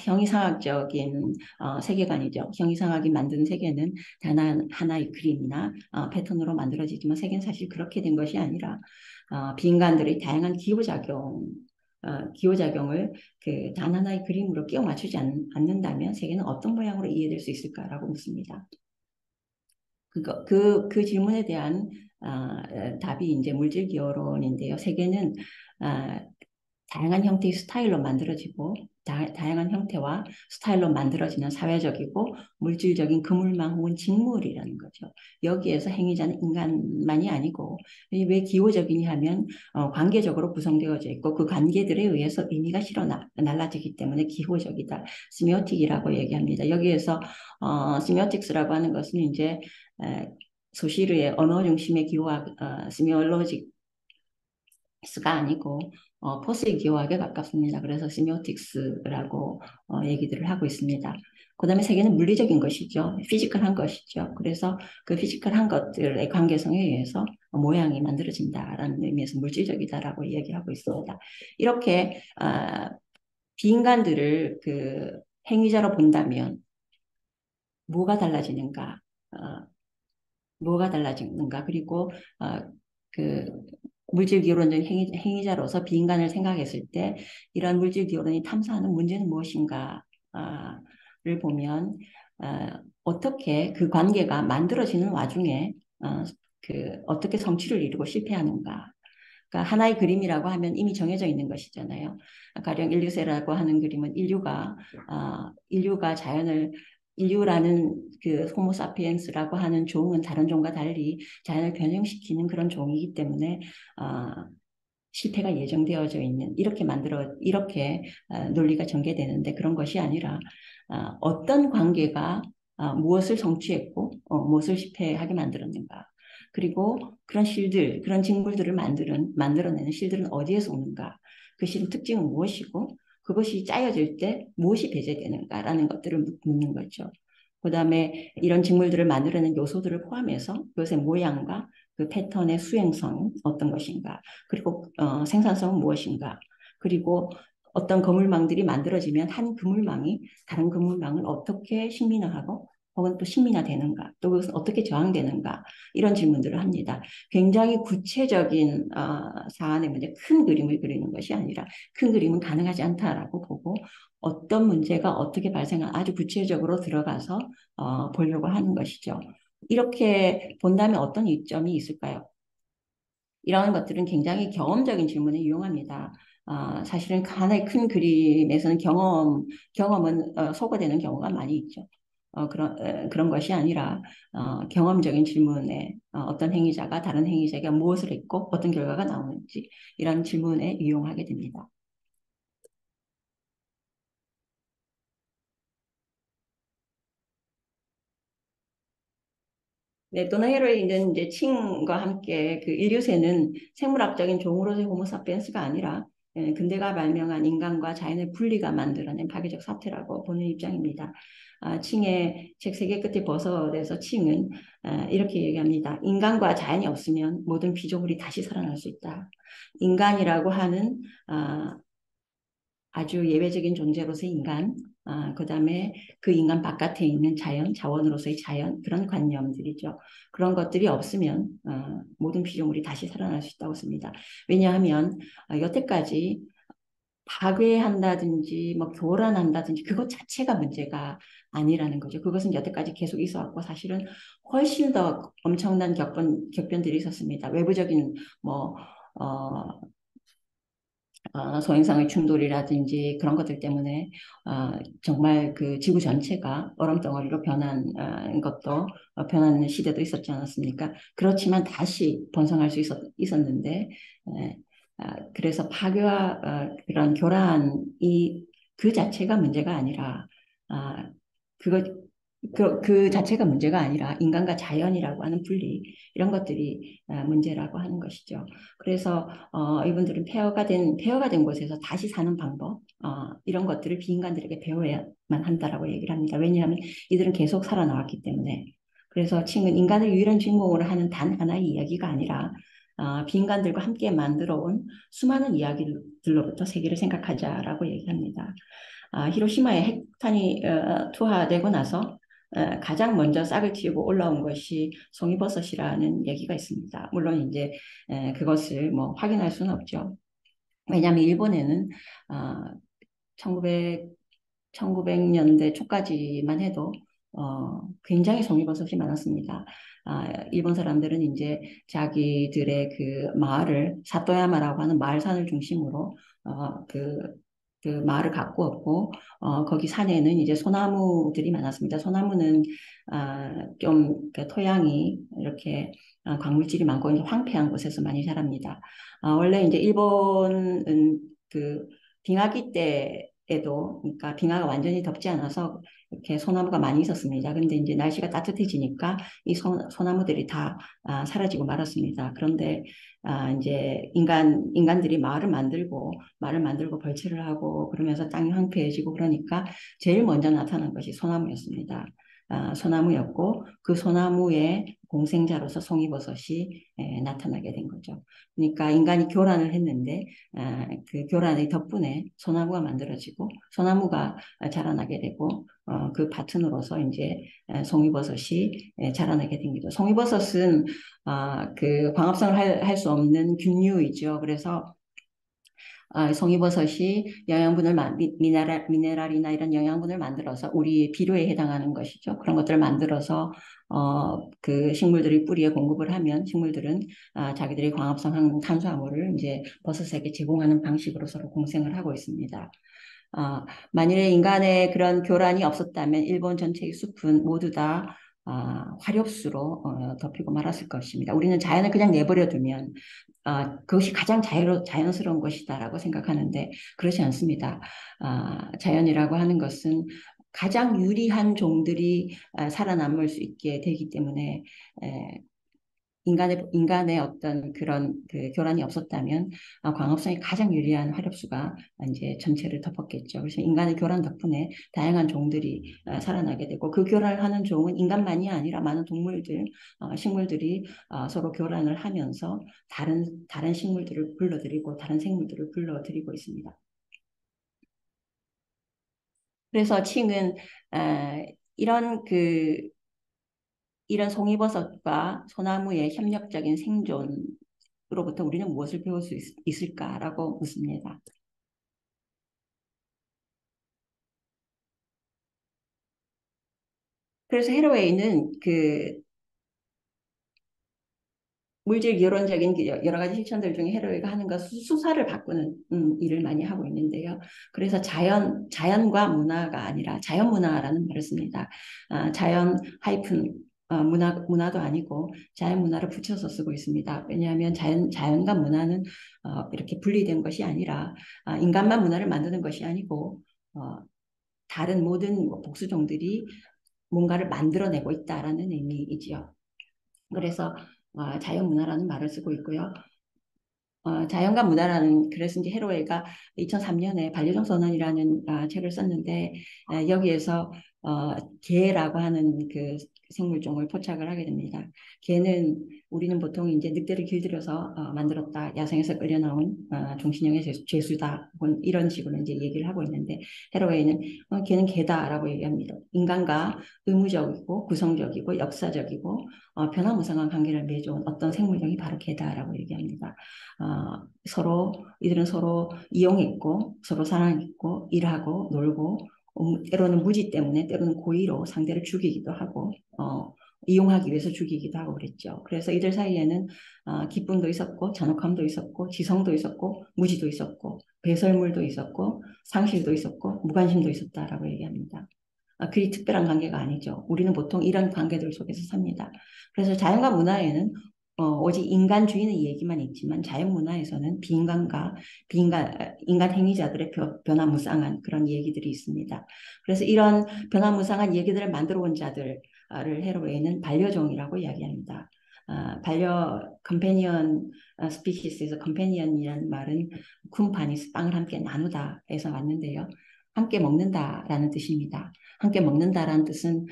형이상학적인 세계관이죠. 형이상학이 만든 세계는 단 하나의 그림이나 패턴으로 만들어지지만 세계는 사실 그렇게 된 것이 아니라 비인간들의 다양한 기호작용을 그 단 하나의 그림으로 끼워 맞추지 않는다면 세계는 어떤 모양으로 이해될 수 있을까라고 묻습니다. 그 질문에 대한 답이 이제 물질 기호론인데요. 세계는 아, 다양한 형태의 스타일로 만들어지고 다양한 형태와 스타일로 만들어지는 사회적이고 물질적인 그물망 혹은 직물이라는 거죠. 여기에서 행위자는 인간만이 아니고 왜 기호적이냐 하면 관계적으로 구성되어져 있고 그 관계들에 의해서 의미가 실어 날라지기 때문에 기호적이다. 시미오틱이라고 얘기합니다. 여기에서 시미오틱스라고 하는 것은 이제 소시르의 언어 중심의 기호학 시미올로직 가 아니고 포스의 기호학에 가깝습니다. 그래서 시미오틱스라고 얘기들을 하고 있습니다. 그다음에 세계는 물리적인 것이죠. 피지컬한 것이죠. 그래서 그 피지컬한 것들의 관계성에 의해서 모양이 만들어진다라는 의미에서 물질적이다라고 얘기하고 있습니다. 이렇게 비인간들을 그 행위자로 본다면 뭐가 달라지는가? 뭐가 달라지는가? 그리고 그 물질 기호론적 행위자로서 비인간을 생각했을 때 이런 물질 기호론이 탐사하는 문제는 무엇인가? 를 보면 어떻게 그 관계가 만들어지는 와중에 어떻게 성취를 이루고 실패하는가. 그러니까 하나의 그림이라고 하면 이미 정해져 있는 것이잖아요. 가령 인류세라고 하는 그림은 인류가 자연을 인류라는 그 호모사피엔스라고 하는 종은 다른 종과 달리 자연을 변형시키는 그런 종이기 때문에 실패가 예정되어져 있는 이렇게 논리가 전개되는데 그런 것이 아니라 어떤 관계가 무엇을 성취했고 무엇을 실패하게 만들었는가. 그리고 그런 징물들을 만들어내는 실들은 어디에서 오는가. 그 실의 특징은 무엇이고 그것이 짜여질 때 무엇이 배제되는가라는 것들을 묻는 거죠. 그다음에 이런 징물들을 만들어내는 요소들을 포함해서 그것의 모양과 그 패턴의 수행성 어떤 것인가. 그리고 생산성은 무엇인가. 그리고 어떤 그물망들이 만들어지면 한 그물망이 다른 그물망을 어떻게 식민화하고 혹은 또 식민화되는가, 또 그것은 어떻게 저항되는가, 이런 질문들을 합니다. 굉장히 구체적인 사안의 문제, 큰 그림을 그리는 것이 아니라 큰 그림은 가능하지 않다라고 보고 어떤 문제가 어떻게 발생한 아주 구체적으로 들어가서 보려고 하는 것이죠. 이렇게 본다면 어떤 이점이 있을까요? 이런 것들은 굉장히 경험적인 질문에 유용합니다. 사실은 하나의 큰 그림에서는 경험은 소거되는 경우가 많이 있죠. 그런 것이 아니라 경험적인 질문에 어떤 행위자가 다른 행위자가 무엇을 했고 어떤 결과가 나오는지 이런 질문에 유용하게 됩니다. 네, 도나헤로이는 이제 칭과 함께 그 인류세는 생물학적인 종으로서의 호모사피엔스가 아니라 근대가 발명한 인간과 자연의 분리가 만들어낸 파괴적 사태라고 보는 입장입니다. 칭의 책 세 개 끝에 버섯에서 칭은 이렇게 얘기합니다. 인간과 자연이 없으면 모든 피조물이 다시 살아날 수 있다. 인간이라고 하는 아주 예외적인 존재로서의 인간, 그다음에 그 인간 바깥에 있는 자연, 자원으로서의 자연, 그런 관념들이죠. 그런 것들이 없으면 모든 피조물이 다시 살아날 수 있다고 씁니다. 왜냐하면 여태까지 파괴한다든지 뭐 교란한다든지 그것 자체가 문제가 아니라는 거죠. 그것은 여태까지 계속 있어왔고 사실은 훨씬 더 엄청난 격변들이 있었습니다. 외부적인 뭐 소행성의 충돌이라든지 그런 것들 때문에 정말 그 지구 전체가 얼음덩어리로 변한 변하는 시대도 있었지 않았습니까? 그렇지만 다시 번성할 수 있었는데 그래서 파괴와 그런 교란이 그 자체가 문제가 아니라 아, 그거 그 자체가 문제가 아니라 인간과 자연이라고 하는 분리 이런 것들이 문제라고 하는 것이죠. 그래서 이분들은 폐허가 된 곳에서 다시 사는 방법, 이런 것들을 비인간들에게 배워야만 한다라고 얘기를 합니다. 왜냐하면 이들은 계속 살아나왔기 때문에. 그래서 칭은 인간을 유일한 주인공으로 하는 단 하나의 이야기가 아니라 비인간들과 함께 만들어 온 수많은 이야기들로부터 세계를 생각하자라고 얘기합니다. 히로시마에 핵탄이 투하되고 나서 가장 먼저 싹을 틔우고 올라온 것이 송이버섯이라는 얘기가 있습니다. 물론 이제 그것을 뭐 확인할 수는 없죠. 왜냐하면 일본에는 1900, 1900년대 초까지만 해도 굉장히 송이버섯이 많았습니다. 일본 사람들은 이제 자기들의 그 마을을 사토야마라고 하는 마을산을 중심으로 그 마을을 가꾸었고 거기 산에는 이제 소나무들이 많았습니다. 소나무는 좀그 토양이 이렇게 광물질이 많고 이제 황폐한 곳에서 많이 자랍니다. 원래 이제 일본은 그 빙하기 때에도 그러니까 빙하가 완전히 덮지 않아서 이렇게 소나무가 많이 있었습니다. 근데 이제 날씨가 따뜻해지니까 이 소나무들이 다 사라지고 말았습니다. 그런데 이제 인간들이 말을 만들고 벌채를 하고 그러면서 땅이 황폐해지고 그러니까 제일 먼저 나타난 것이 소나무였습니다. 소나무였고 그 소나무의 공생자로서 송이버섯이 나타나게 된 거죠. 그러니까 인간이 교란을 했는데 그 교란의 덕분에 소나무가 만들어지고 소나무가 자라나게 되고 그 파트너로서 이제 송이버섯이 자라나게 된 거죠. 송이버섯은 그 광합성을 할 수 없는 균류이죠. 그래서 송이버섯이 미네랄이나 이런 영양분을 만들어서 우리 비료에 해당하는 것이죠. 그런 것들을 만들어서 그 식물들이 뿌리에 공급을 하면 식물들은 자기들이 광합성 탄수화물을 이제 버섯에게 제공하는 방식으로 서로 공생을 하고 있습니다. 만일에 인간의 그런 교란이 없었다면 일본 전체의 숲은 모두 다 화렵수로 덮이고 말았을 것입니다. 우리는 자연을 그냥 내버려 두면 그것이 가장 자연스러운 것이다라고 생각하는데 그렇지 않습니다. 자연이라고 하는 것은 가장 유리한 종들이 살아남을 수 있게 되기 때문에 인간의 어떤 그런 그 교란이 없었다면 광합성이 가장 유리한 화렵수가 이제 전체를 덮었겠죠. 그래서 인간의 교란 덕분에 다양한 종들이 살아나게 되고 그 교란을 하는 종은 인간만이 아니라 많은 동물들, 식물들이 서로 교란을 하면서 다른 식물들을 불러들이고 다른 생물들을 불러들이고 있습니다. 그래서 칭은 이런 이런 송이버섯과 소나무의 협력적인 생존으로부터 우리는 무엇을 배울 수 있을까라고 묻습니다. 그래서 헤로웨이는 그 물질 이론적인 여러 가지 실천들 중에 헤로이가 하는 것 수사를 바꾸는 일을 많이 하고 있는데요. 그래서 자연과 문화가 아니라 자연 문화라는 말을 씁니다. 자연 하이픈 문화도 아니고 자연 문화를 붙여서 쓰고 있습니다. 왜냐하면 자연과 문화는 이렇게 분리된 것이 아니라 인간만 문화를 만드는 것이 아니고 다른 모든 복수종들이 뭔가를 만들어내고 있다라는 의미이지요. 그래서 자연문화라는 말을 쓰고 있고요. 자연과 문화라는 그래서 이제 헤로웨이가 2003년에 반려종 선언이라는 책을 썼는데 여기에서 개라고 하는 그 생물종을 포착을 하게 됩니다. 개는 우리는 보통 이제 늑대를 길들여서 만들었다, 야생에서 끌려 나온 종신형의 죄수다, 혹은 이런 식으로 이제 얘기를 하고 있는데 헤로웨이는 개는 개다라고 얘기합니다. 인간과 의무적이고 구성적이고 역사적이고 변화무쌍한 관계를 맺어온 어떤 생물종이 바로 개다라고 얘기합니다. 이들은 서로 이용했고, 서로 사랑했고, 일하고, 놀고, 때로는 무지 때문에, 때로는 고의로 상대를 죽이기도 하고, 이용하기 위해서 죽이기도 하고 그랬죠. 그래서 이들 사이에는 기쁨도 있었고, 잔혹함도 있었고, 지성도 있었고, 무지도 있었고, 배설물도 있었고, 상실도 있었고, 무관심도 있었다라고 얘기합니다. 그리 특별한 관계가 아니죠. 우리는 보통 이런 관계들 속에서 삽니다. 그래서 자연과 문화에는 오직 인간주의의 얘기만 있지만 자연문화에서는 인간 행위자들의 변화무쌍한 그런 얘기들이 있습니다. 그래서 이런 변화무쌍한 얘기들을 만들어 온 자들을 헤로웨이는 반려종이라고 이야기합니다. 컴패니언 스피시스에서 컴패니언이라는 말은 쿰파니스 빵을 함께 나누다에서 왔는데요. 함께 먹는다라는 뜻입니다. 함께 먹는다라는 뜻은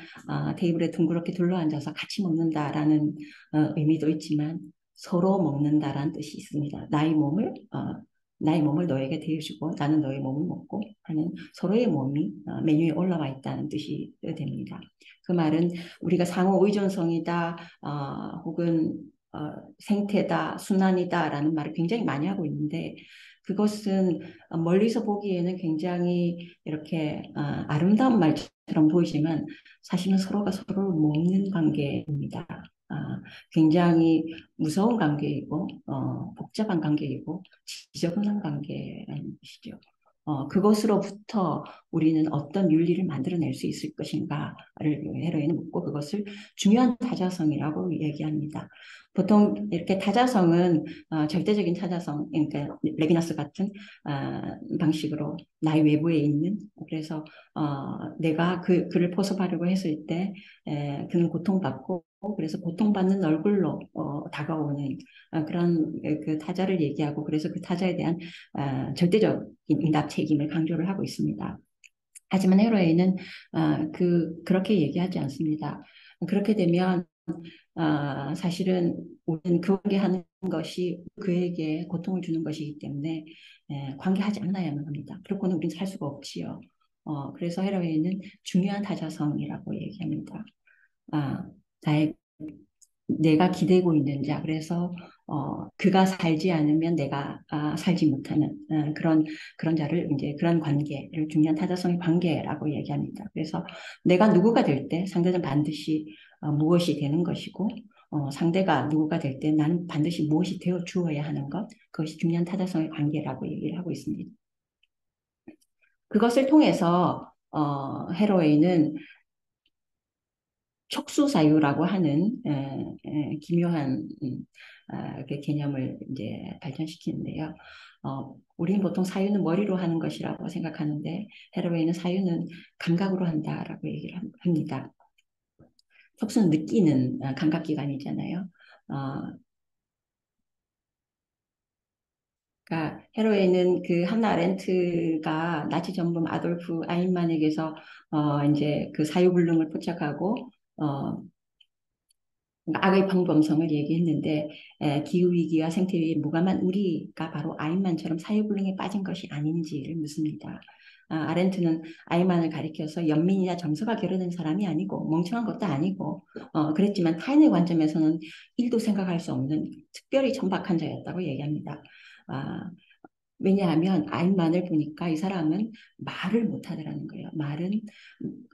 테이블에 둥그렇게 둘러앉아서 같이 먹는다라는 의미도 있지만 서로 먹는다라는 뜻이 있습니다. 나의 몸을 너에게 대주고 나는 너의 몸을 먹고 하는 서로의 몸이 메뉴에 올라와 있다는 뜻이 됩니다. 그 말은 우리가 상호 의존성이다 혹은 생태다, 순환이다라는 말을 굉장히 많이 하고 있는데 그것은 멀리서 보기에는 굉장히 이렇게 아름다운 말처럼 보이지만 사실은 서로가 서로를 먹는 관계입니다. 굉장히 무서운 관계이고 복잡한 관계이고 지저분한 관계라는 것이죠. 그것으로부터 우리는 어떤 윤리를 만들어낼 수 있을 것인가를 헤로이는 묻고 그것을 중요한 타자성이라고 얘기합니다. 보통 이렇게 타자성은 절대적인 타자성, 그러니까 레비나스 같은 방식으로 나의 외부에 있는 그래서 내가 그를 포섭하려고 했을 때 그는 고통받고 그래서 고통받는 얼굴로 다가오는 그런 그 타자를 얘기하고 그래서 그 타자에 대한 절대적인 응답 책임을 강조를 하고 있습니다. 하지만 헤로에는 그렇게 얘기하지 않습니다. 그렇게 되면 사실은 우리는 관계하는 것이 그에게 고통을 주는 것이기 때문에 관계하지 않아야만 합니다. 그렇고는 우리는 살 수가 없지요. 그래서 헤로에는 중요한 타자성이라고 얘기합니다. 아, 나의 내가 기대고 있는 자. 그래서 그가 살지 않으면 내가 살지 못하는 그런 자를 이제 그런 관계를 중요한 타자성의 관계라고 얘기합니다. 그래서 내가 누구가 될 때 상대는 반드시 무엇이 되는 것이고 상대가 누구가 될 때 나는 반드시 무엇이 되어 주어야 하는 것, 그것이 중요한 타자성의 관계라고 얘기를 하고 있습니다. 그것을 통해서 헤로웨이는 촉수사유라고 하는 기묘한 그 개념을 이제 발전시키는데요. 우리는 보통 사유는 머리로 하는 것이라고 생각하는데 헤로웨이는 사유는 감각으로 한다라고 얘기를 합니다. 촉수는 느끼는 감각기관이잖아요. 어, 그러니까 헤로웨이는 그 한나 아렌트가 나치 전범 아돌프 아인만에게서 이제 그 사유불능을 포착하고 악의 방범성을 얘기했는데 기후위기와 생태위기에 무감한 우리가 바로 아인만처럼 사유불능에 빠진 것이 아닌지를 묻습니다. 아렌트는 아인만을 가리켜서 연민이나 정서가 결여된 사람이 아니고 멍청한 것도 아니고 그랬지만 타인의 관점에서는 일도 생각할 수 없는 특별히 천박한 자였다고 얘기합니다. 아, 왜냐하면 아인만을 보니까 이 사람은 말을 못하더라는 거예요.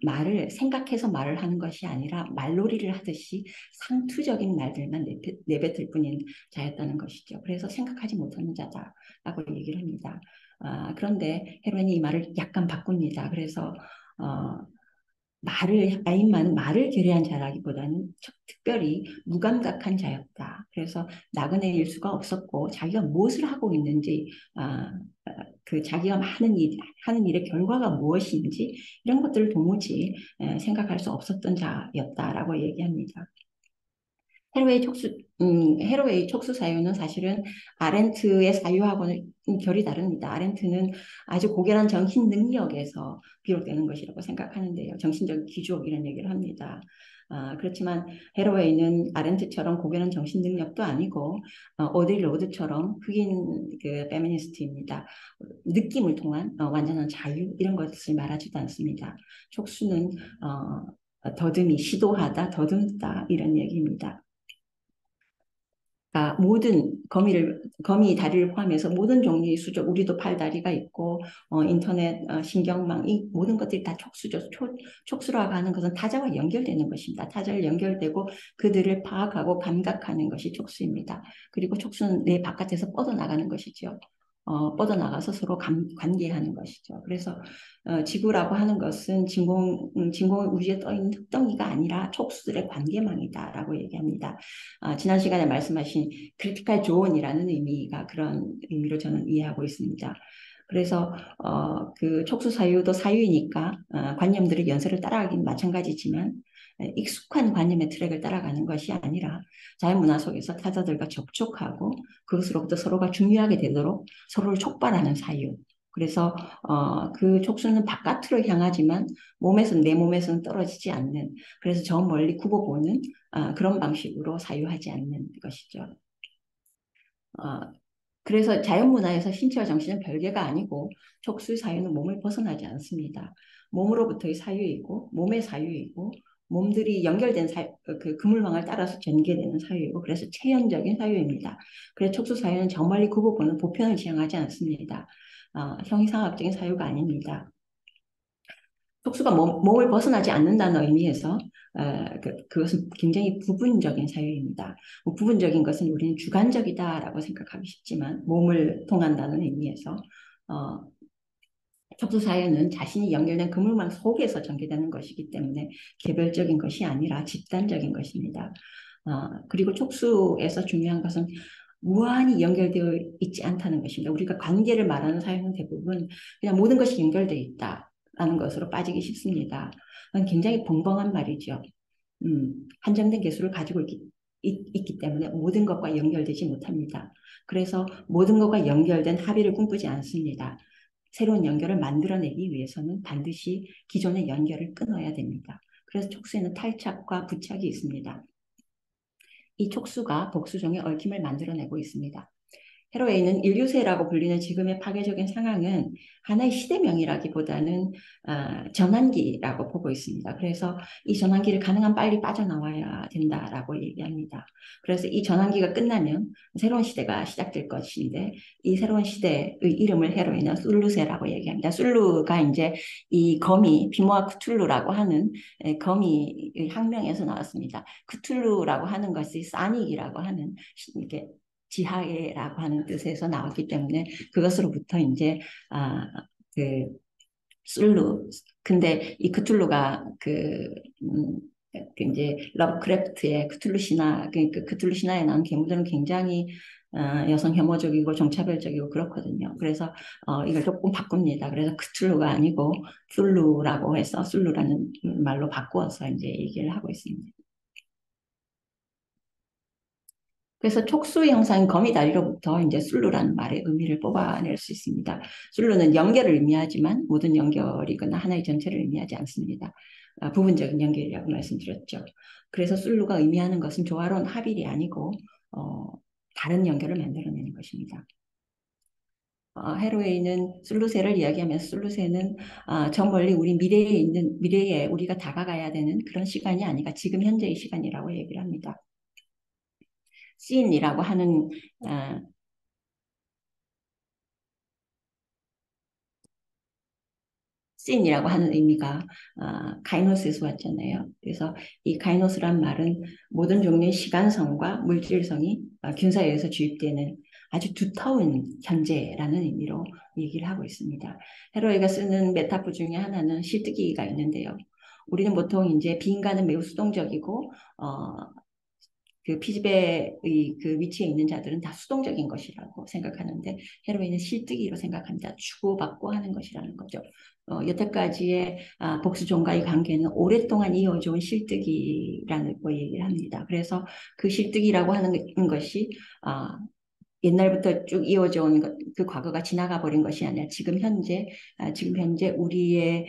말을 생각해서 말을 하는 것이 아니라 말놀이를 하듯이 상투적인 말들만 내뱉을 뿐인 자였다는 것이죠. 그래서 생각하지 못하는 자다라고 얘기를 합니다. 그런데 헤로인이 이 말을 약간 바꿉니다. 그래서 어, 아인만은 말을 결여한 자라기보다는 특별히 무감각한 자였다. 그래서 나그네일 수가 없었고 자기가 무엇을 하고 있는지, 그 자기가 하는 일의 결과가 무엇인지 이런 것들을 도무지 생각할 수 없었던 자였다라고 얘기합니다. 헤로웨이 촉수 사유는 사실은 아렌트의 사유하고는 결이 다릅니다. 아렌트는 아주 고결한 정신 능력에서 비롯되는 것이라고 생각하는데요. 정신적 기족 이런 얘기를 합니다. 그렇지만 헤로웨이는 아렌트처럼 고결한 정신 능력도 아니고 오딜 로드처럼 흑인 그 페미니스트입니다. 느낌을 통한 완전한 자유 이런 것을 말하지도 않습니다. 촉수는 더듬이 시도하다, 더듬다 이런 얘기입니다. 모든 거미 다리를 포함해서 모든 종류의 수족, 우리도 팔다리가 있고, 인터넷, 신경망, 이 모든 것들이 다 촉수죠. 촉수라고 하는 것은 타자와 연결되는 것입니다. 타자를 연결되고 그들을 파악하고 감각하는 것이 촉수입니다. 그리고 촉수는 내 바깥에서 뻗어나가는 것이죠. 뻗어나가서 서로 관계하는 것이죠. 그래서 지구라고 하는 것은 진공 우주에 떠 있는 흙덩이가 아니라 촉수들의 관계망이다라고 얘기합니다. 지난 시간에 말씀하신 크리티컬 조언이라는 의미가 그런 의미로 저는 이해하고 있습니다. 그래서 그 촉수 사유도 사유이니까 관념들의 연쇄를 따라가긴 마찬가지지만 익숙한 관념의 트랙을 따라가는 것이 아니라 자연문화 속에서 타자들과 접촉하고 그것으로부터 서로가 중요하게 되도록 서로를 촉발하는 사유. 그래서 그 촉수는 바깥으로 향하지만 내 몸에서는 떨어지지 않는, 그래서 저 멀리 굽어 보는 그런 방식으로 사유하지 않는 것이죠. 어, 그래서 자연문화에서 신체와 정신은 별개가 아니고 촉수의 사유는 몸을 벗어나지 않습니다. 몸으로부터의 사유이고 몸의 사유이고 몸들이 연결된 그 그물망을 따라서 전개되는 사유이고 그래서 체연적인 사유입니다. 그래서 촉수 사유는 저 멀리 굽어보는 보편을 지향하지 않습니다. 형이상학적인 사유가 아닙니다. 촉수가 몸을 벗어나지 않는다는 의미에서 그것은 굉장히 부분적인 사유입니다. 부분적인 것은 우리는 주관적이다라고 생각하기 쉽지만 몸을 통한다는 의미에서 어, 촉수 사유는 자신이 연결된 그물망 속에서 전개되는 것이기 때문에 개별적인 것이 아니라 집단적인 것입니다. 그리고 촉수에서 중요한 것은 무한히 연결되어 있지 않다는 것입니다. 우리가 관계를 말하는 사유는 대부분 그냥 모든 것이 연결되어 있다라는 것으로 빠지기 쉽습니다. 그건 굉장히 벙벙한 말이죠. 한정된 개수를 가지고 있기 때문에 모든 것과 연결되지 못합니다. 그래서 모든 것과 연결된 합의를 꿈꾸지 않습니다. 새로운 연결을 만들어내기 위해서는 반드시 기존의 연결을 끊어야 됩니다. 그래서 촉수에는 탈착과 부착이 있습니다. 이 촉수가 복수종의 얽힘을 만들어내고 있습니다. 헤로웨이는 인류세라고 불리는 지금의 파괴적인 상황은 하나의 시대명이라기보다는 전환기라고 보고 있습니다. 그래서 이 전환기를 가능한 빨리 빠져나와야 된다라고 얘기합니다. 그래서 이 전환기가 끝나면 새로운 시대가 시작될 것인데 이 새로운 시대의 이름을 헤로웨이는 술루세라고 얘기합니다. 술루가 이제 이 거미 비모아 쿠툴루라고 하는 거미 학명에서 나왔습니다. 쿠툴루라고 하는 것이 사닉이라고 하는 이렇게 지하에라고 하는 뜻에서 나왔기 때문에 그것으로부터 이제 아, 그 술루. 근데 이 크툴루가 그 이제 러브크래프트의 크툴루 신화, 그 크툴루 신화에 나온 괴물들은 굉장히 여성 혐오적이고 정차별적이고 그렇거든요. 그래서 이걸 조금 바꿉니다. 그래서 크툴루가 아니고 술루라고 해서 술루라는 말로 바꾸어서 이제 얘기를 하고 있습니다. 그래서 촉수 형상 거미다리로부터 이제 술루라는 말의 의미를 뽑아낼 수 있습니다. 술루는 연결을 의미하지만 모든 연결이거나 하나의 전체를 의미하지 않습니다. 부분적인 연결이라고 말씀드렸죠. 그래서 술루가 의미하는 것은 조화로운 합일이 아니고 어, 다른 연결을 만들어내는 것입니다. 헤로웨이는 술루세를 이야기하면서 술루세는 저 멀리 우리 미래에 우리가 다가가야 되는 그런 시간이 아니라 지금 현재의 시간이라고 얘기를 합니다. 씬이라고 하는 어, 씬이라고 하는 의미가 카이노스에서 왔잖아요. 그래서 이 카이노스란 말은 모든 종류의 시간성과 물질성이 균사에 의해서 주입되는 아주 두터운 현재라는 의미로 얘기를 하고 있습니다. 헤로이가 쓰는 메타포 중에 하나는 실뜨기가 있는데요. 우리는 보통 이제 비인간은 매우 수동적이고 그 피지배의 그 위치에 있는 자들은 다 수동적인 것이라고 생각하는데 헤로인은 실뜨기로 생각합니다. 주고받고 하는 것이라는 거죠. 여태까지의 복수종과의 관계는 오랫동안 이어져온 실뜨기라는 거 얘기를 합니다. 그래서 그 실뜨기라고 하는 것이 옛날부터 쭉 이어져 온 그 과거가 지나가 버린 것이 아니라 지금 현재 우리의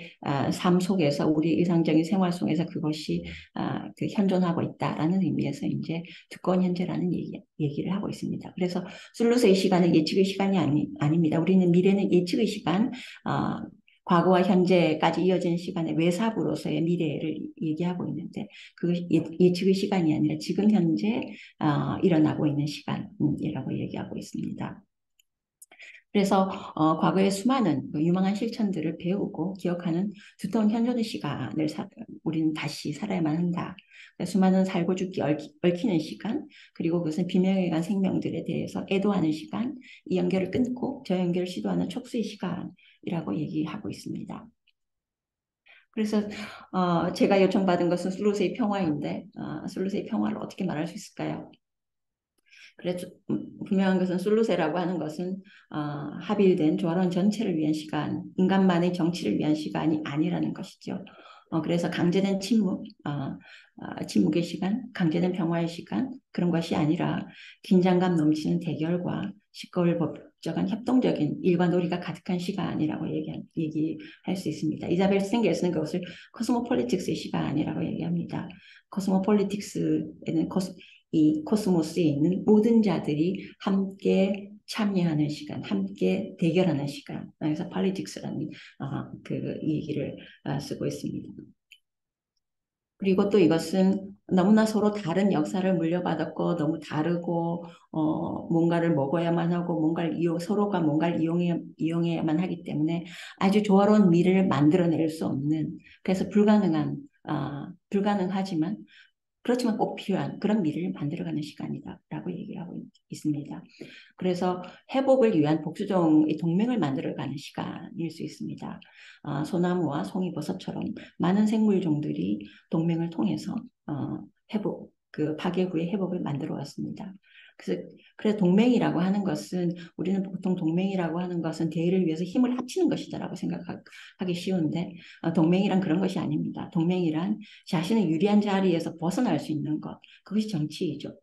삶 속에서 우리 일상적인 생활 속에서 그것이 그 현존하고 있다라는 의미에서 이제 두꺼운 현재라는 얘기를 하고 있습니다. 그래서 술루스의 시간은 예측의 시간이 아닙니다. 우리는 미래는 예측의 시간, 과거와 현재까지 이어지는 시간의 외삽으로서의 미래를 얘기하고 있는데 그 예측의 시간이 아니라 지금 현재 일어나고 있는 시간이라고 얘기하고 있습니다. 그래서 과거의 수많은 유망한 실천들을 배우고 기억하는 두터운 현존의 시간을 우리는 다시 살아야만 한다. 그러니까 수많은 살고 죽기 얽히는 시간, 그리고 그것은 비명에 간 생명들에 대해서 애도하는 시간, 이 연결을 끊고 저 연결을 시도하는 촉수의 시간이라고 얘기하고 있습니다. 그래서 제가 요청받은 것은 슬로스의 평화인데 슬로스의 평화를 어떻게 말할 수 있을까요? 그래서 분명한 것은 솔루세라고 하는 것은 합일된 조화로운 전체를 위한 시간, 인간만의 정치를 위한 시간이 아니라는 것이죠. 그래서 강제된 침묵의 시간, 강제된 평화의 시간 그런 것이 아니라 긴장감 넘치는 대결과 시끌벅적한 협동적인 일과 놀이가 가득한 시간이라고 얘기할 수 있습니다. 이자벨 스팅겔스는 그것을 코스모폴리틱스의 시간이라고 얘기합니다. 코스모폴리틱스에는 이 코스모스에 있는 모든 자들이 함께 참여하는 시간, 함께 대결하는 시간. 그래서 politics라는 그 얘기를 쓰고 있습니다. 그리고 또 이것은 너무나 서로 다른 역사를 물려받았고 너무 다르고 뭔가를 먹어야만 하고 서로가 뭔가를 이용해야만 하기 때문에 아주 조화로운 미래를 만들어낼 수 없는 그래서 불가능하지만 그렇지만 꼭 필요한 그런 미래를 만들어가는 시간이다라고 얘기하고 있습니다. 그래서 회복을 위한 복수종의 동맹을 만들어가는 시간일 수 있습니다. 소나무와 송이버섯처럼 많은 생물종들이 동맹을 통해서 그 파괴 후의 회복을 만들어 왔습니다. 그래서 동맹이라고 하는 것은 우리는 보통 동맹이라고 하는 것은 대의를 위해서 힘을 합치는 것이다라고 생각하기 쉬운데 동맹이란 그런 것이 아닙니다. 동맹이란 자신의 유리한 자리에서 벗어날 수 있는 것 그것이 정치이죠.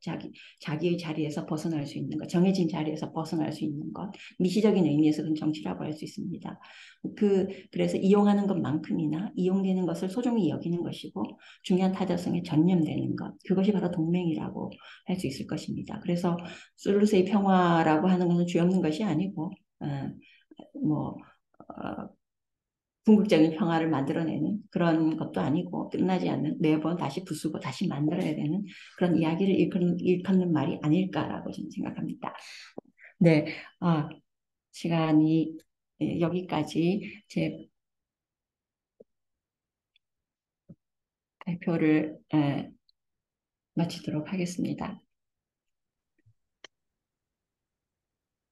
자기의 자리에서 벗어날 수 있는 것 정해진 자리에서 벗어날 수 있는 것 미시적인 의미에서 그건 정치라고 할 수 있습니다. 그래서 이용하는 것만큼이나 이용되는 것을 소중히 여기는 것이고 중요한 타자성에 전념되는 것 그것이 바로 동맹이라고 할 수 있을 것입니다. 그래서 그래서 솔루스의 평화라고 하는 것은 죄 없는 것이 아니고 뭐 궁극적인 평화를 만들어내는 그런 것도 아니고 끝나지 않는 매번 다시 부수고 다시 만들어야 되는 그런 이야기를 일컫는 말이 아닐까라고 저는 생각합니다. 네, 아, 시간이 여기까지 제 발표를 마치도록 하겠습니다.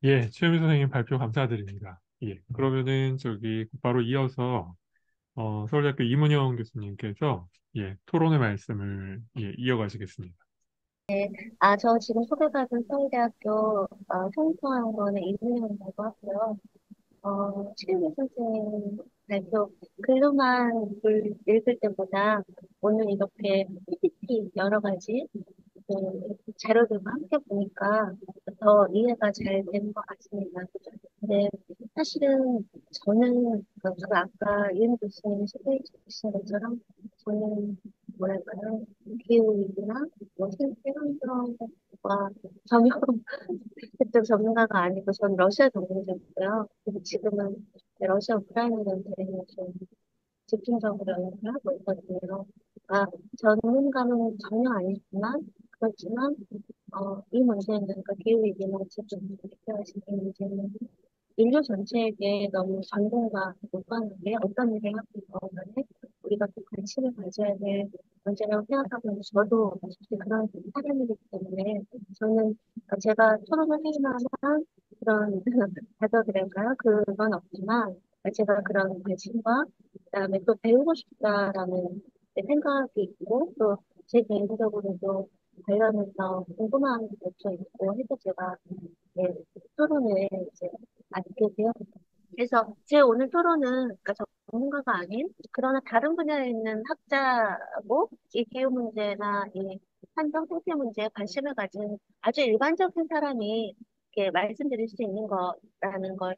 예, 최현미 선생님 발표 감사드립니다. 예, 그러면은 저기 바로 이어서 서울대학교 이문영 교수님께서 예, 토론의 말씀을 예, 이어가시겠습니다. 저 지금 소개받은 서울대학교 통합학원의 이분영이라고 하고요. 최은희 선생님 발표 글로만 읽을 때보다 오늘 이렇게 PPT 여러 가지 자료들과 함께 보니까 더 이해가 잘 되는 것 같습니다. 근데 사실은 저는 아까 이은희 교수님이 소개해 주신 것처럼 저는 뭐랄까요 기후위기나 뭐 생태환경 과 전혀 그쪽 전문가가 아니고 전 러시아 전문가였고요. 그리고 지금은 러시아 우크라이나 전쟁에 좀 집중적으로 연구를 하고 있거든요. 전문가는 전혀 아니지만 그렇지만 이 문제는 그러니까 기후위기나 지금 대표하시는 문제는 인류 전체에게 너무 전공과 무관하게 어떤 일을 하고 있건 간에 우리가 또 관심을 가져야 될 문제라고 생각하고 있는데 저도 사실 그런 사람이기 때문에 저는 제가 토론을 할 만한 그런 가져드릴까요? 그건 없지만 제가 그런 관심과 그다음에 또 배우고 싶다라는 생각이 있고 또 제 개인적으로도 관련해서 궁금한 것도 있고 해서 제가 네, 토론을 이제 알게 되었습니다. 그래서 제 오늘 토론은 그러니까 전문가가 아닌 그러나 다른 분야에 있는 학자고 이 기후 문제나 이 환경 생태 문제에 관심을 가진 아주 일반적인 사람이 이렇게 말씀드릴 수 있는 거라는 걸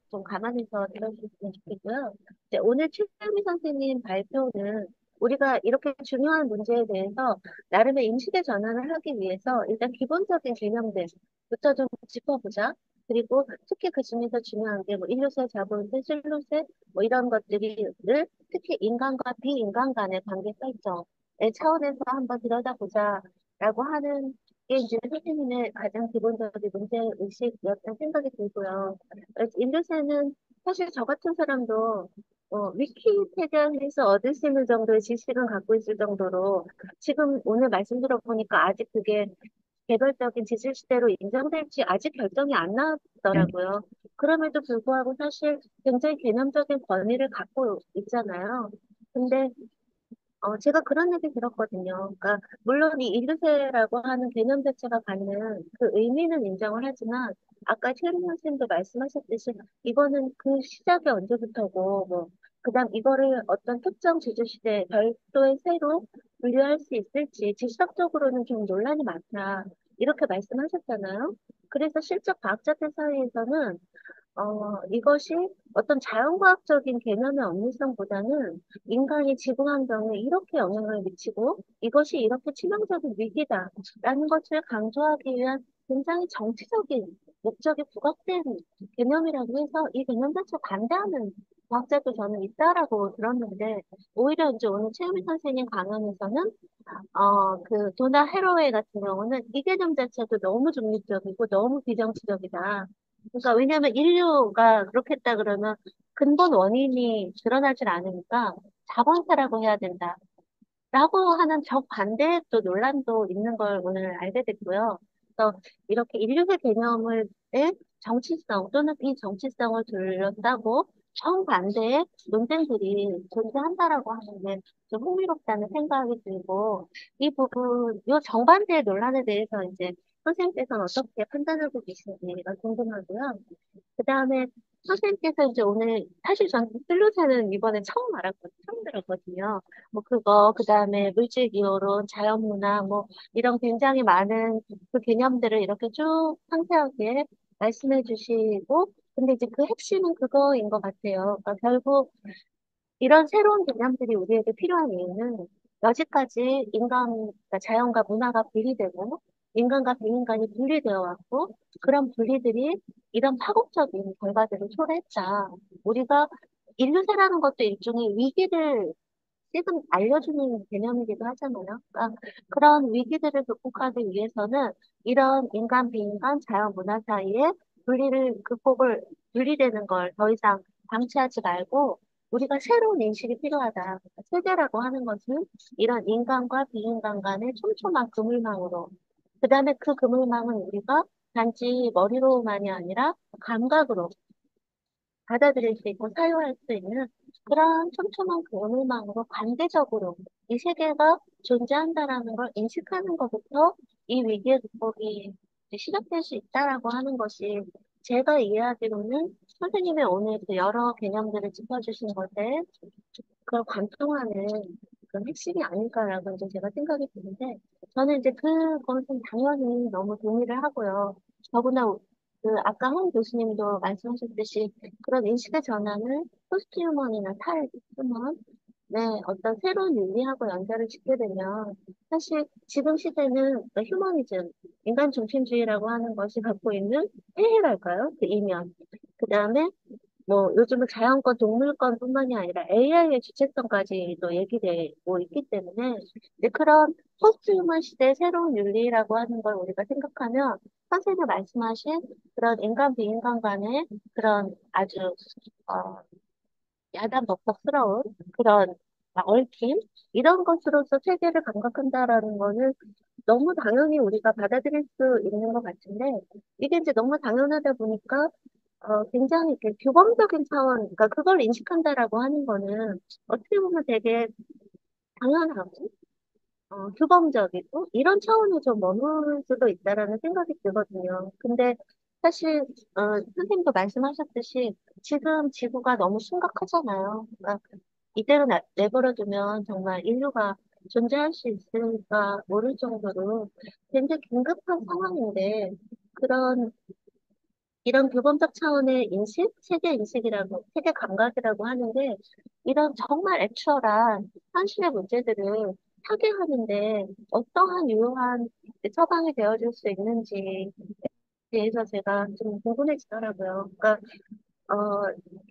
좀 감안해서 들어주셨으면 좋겠고요. 이제 오늘 최현미 선생님 발표는 우리가 이렇게 중요한 문제에 대해서 나름의 인식의 전환을 하기 위해서 일단 기본적인 개념들부터 좀 짚어보자. 그리고 특히 그 중에서 중요한 게 뭐 인류세, 자본세, 실로세 뭐 이런 것들을 특히 인간과 비인간 간의 관계 설정의 차원에서 한번 들여다보자라고 하는 게 이제 선생님의 가장 기본적인 문제 의식이었던 생각이 들고요. 인류세는 사실 저 같은 사람도 위키pedia에서 얻을 수 있는 정도의 지식은 갖고 있을 정도로 지금 오늘 말씀 들어보니까 아직 그게 개별적인 지질 시대로 인정될지 아직 결정이 안 나왔더라고요. 그럼에도 불구하고 사실 굉장히 개념적인 권위를 갖고 있잖아요. 근데 제가 그런 얘기 들었거든요. 그러니까 물론 이 인류세라고 하는 개념 자체가 갖는 그 의미는 인정을 하지만 아까 최은희 선생님도 말씀하셨듯이 이거는 그 시작이 언제부터고 뭐 그다음 이거를 어떤 특정 지주 시대 별도의 세로 분류할 수 있을지 지식적으로는 좀 논란이 많다. 이렇게 말씀하셨잖아요. 그래서 실적 과학자들 사이에서는 이것이 어떤 자연과학적인 개념의 언니성보다는 인간이 지구 환경에 이렇게 영향을 미치고 이것이 이렇게 치명적인 위기다라는 것을 강조하기 위한 굉장히 정치적인 목적이 부각된 개념이라고 해서 이 개념 자체 반대하는 과학자도 저는 있다라고 들었는데 오히려 이제 오늘 최유미 선생님 강연에서는 도나 해로웨이 같은 경우는 이 개념 자체도 너무 중립적이고 너무 비정치적이다. 그러니까 왜냐하면 인류가 그렇게 했다 그러면 근본 원인이 드러나질 않으니까 자본사라고 해야 된다. 라고 하는 정반대의 또 논란도 있는 걸 오늘 알게 됐고요. 그래서 이렇게 인류의 개념을 의 정치성 또는 비정치성을 둘러싸고 정반대의 논쟁들이 존재한다라고 하는 게 좀 흥미롭다는 생각이 들고 이 부분, 이 정반대의 논란에 대해서 이제 선생님께서는 어떻게 판단하고 계신지가 궁금하고요. 그 다음에 선생님께서 이제 오늘 사실 저는 슬로자는 이번에 처음 들었거든요. 뭐 그거, 그 다음에 물질 기호론, 자연문화, 뭐 이런 굉장히 많은 그 개념들을 이렇게 쭉 상세하게 말씀해 주시고, 근데 이제 그 핵심은 그거인 것 같아요. 그러니까 결국 이런 새로운 개념들이 우리에게 필요한 이유는 여지까지 인간, 그러니까 자연과 문화가 분리되고 인간과 비인간이 분리되어 왔고, 그런 분리들이 이런 파국적인 결과들을 초래했다. 우리가 인류세라는 것도 일종의 위기를 지금 알려주는 개념이기도 하잖아요. 그러니까 그런 위기들을 극복하기 위해서는 이런 인간, 비인간, 자연, 문화 사이에 분리되는 걸 더 이상 방치하지 말고 우리가 새로운 인식이 필요하다. 그러니까 세계라고 하는 것은 이런 인간과 비인간 간의 촘촘한 그물망으로, 그 다음에 그 그물망은 우리가 단지 머리로만이 아니라 감각으로 받아들일 수 있고 사유할 수 있는 그런 촘촘한 그물망으로 관대적으로 이 세계가 존재한다라는 걸 인식하는 것부터 이 위기의 극복이 이제 시작될 수 있다라고 하는 것이 제가 이해하기로는 선생님의 오늘 그 여러 개념들을 짚어주신 것에 그걸 관통하는 그런 핵심이 아닐까라고 이제 제가 생각이 드는데, 저는 이제 그것은 당연히 너무 동의를 하고요. 더구나 아까 홍 교수님도 말씀하셨듯이 그런 인식의 전환을 포스트 휴먼이나 탈 휴먼, 네, 어떤 새로운 윤리하고 연결을 짓게 되면 사실 지금 시대는 그 휴머니즘, 인간 중심주의라고 하는 것이 갖고 있는 폐해랄까요? 그 이면. 그 다음에 뭐 요즘은 자연권, 동물권뿐만이 아니라 AI의 주체성까지도 얘기되고 있기 때문에 이제 그런 포스트 휴먼 시대의 새로운 윤리라고 하는 걸 우리가 생각하면 선생님 말씀하신 그런 인간 비인간 간의 그런 아주 어, 야단법석스러운 그런 얽힘 이런 것으로서 세계를 감각한다라는 거는 너무 당연히 우리가 받아들일 수 있는 것 같은데 이게 이제 너무 당연하다 보니까 굉장히 이렇게 규범적인 차원, 그러니까 그걸 인식한다라고 하는 거는 어떻게 보면 되게 당연하고, 규범적이고, 이런 차원에 좀 머물 수도 있다라는 생각이 들거든요. 근데 사실, 선생님도 말씀하셨듯이 지금 지구가 너무 심각하잖아요. 그러니까 이대로 내버려두면 정말 인류가 존재할 수 있을까 모를 정도로 굉장히 긴급한 상황인데, 그런 이런 규범적 차원의 인식, 세계 인식이라고, 세계 감각이라고 하는데, 이런 정말 액츄얼한 현실의 문제들을 타개하는데 어떠한 유효한 처방이 되어줄 수 있는지에 대해서 제가 좀 궁금해지더라고요. 그러니까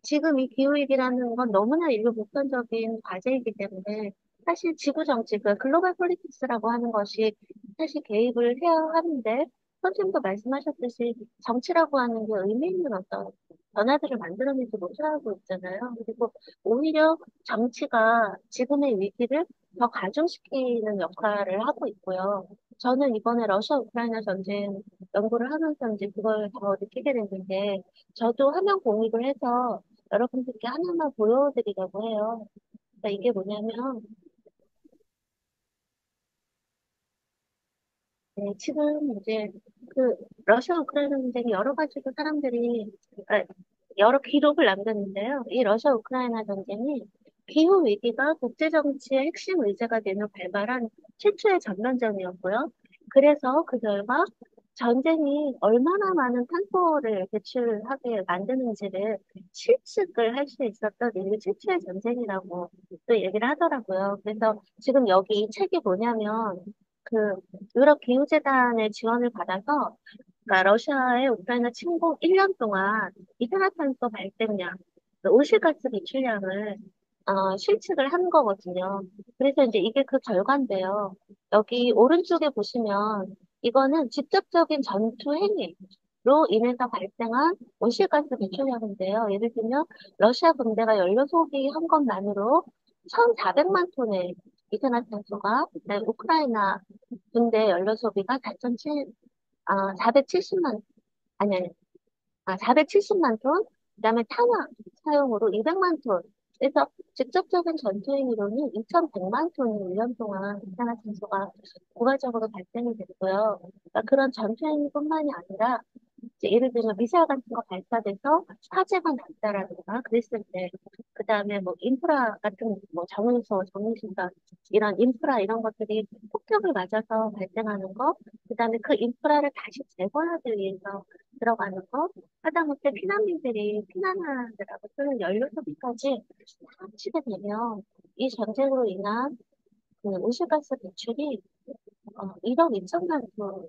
지금 이 기후위기라는 건 너무나 인류 보편적인 과제이기 때문에 사실 지구 정치, 그 글로벌 폴리틱스라고 하는 것이 사실 개입을 해야 하는데 선생님도 말씀하셨듯이 정치라고 하는 게 의미 있는 어떤 변화들을 만들어내지 못하고 있잖아요. 그리고 오히려 정치가 지금의 위기를 더 가중시키는 역할을 하고 있고요. 저는 이번에 러시아 우크라이나 전쟁 연구를 하면서 이제 그걸 더 느끼게 됐는데 저도 화면 공유를 해서 여러분들께 하나만 보여드리려고 해요. 그러니까 이게 뭐냐면, 네, 지금 이제 그 러시아 우크라이나 전쟁이 여러 가지로 사람들이 아, 여러 기록을 남겼는데요. 이 러시아 우크라이나 전쟁이 기후 위기가 국제 정치의 핵심 의제가 되는 발발한 최초의 전면전이었고요. 그래서 그 결과 전쟁이 얼마나 많은 탄소를 배출하게 만드는지를 실측을 할 수 있었던 인류 최초의 전쟁이라고 또 얘기를 하더라고요. 그래서 지금 여기 이 책이 뭐냐면 그 유럽 기후재단의 지원을 받아서 그러니까 러시아의 우크라이나 침공 1년 동안 이산화탄소 발생량, 그 온실가스 배출량을 실측을 한 거거든요. 그래서 이제 이게 그 결과인데요. 여기 오른쪽에 보시면 이거는 직접적인 전투 행위로 인해서 발생한 온실가스 배출량인데요. 예를 들면 러시아 군대가 연료 소비한 것만으로 1,400만 톤의 이산화탄소가, 그다음에 우크라이나 군대 연료 소비가 470만, 아니, 470만 톤, 그다음에 탄화 사용으로 200만 톤. 그래서 직접적인 전투 행위로는 2,100만 톤이 1년 동안 이산화탄소가 부가적으로 발생이 됐고요. 그러니까 그런 전투 행위뿐만이 아니라 이제 예를 들면 미사일 같은 거 발사돼서 화재가 났다라든가 그랬을 때, 그 다음에 뭐 인프라 같은 뭐 정유소, 정유시설 이런 인프라 이런 것들이 폭격을 맞아서 발생하는 거, 그 다음에 그 인프라를 다시 재건하기 위해서 들어가는 거, 하다못해 피난민들이 피난하느라고 쓰는 연료 소비까지 다 합치게 되면 이 전쟁으로 인한 그 온실가스 배출이 1억 2천만 톤.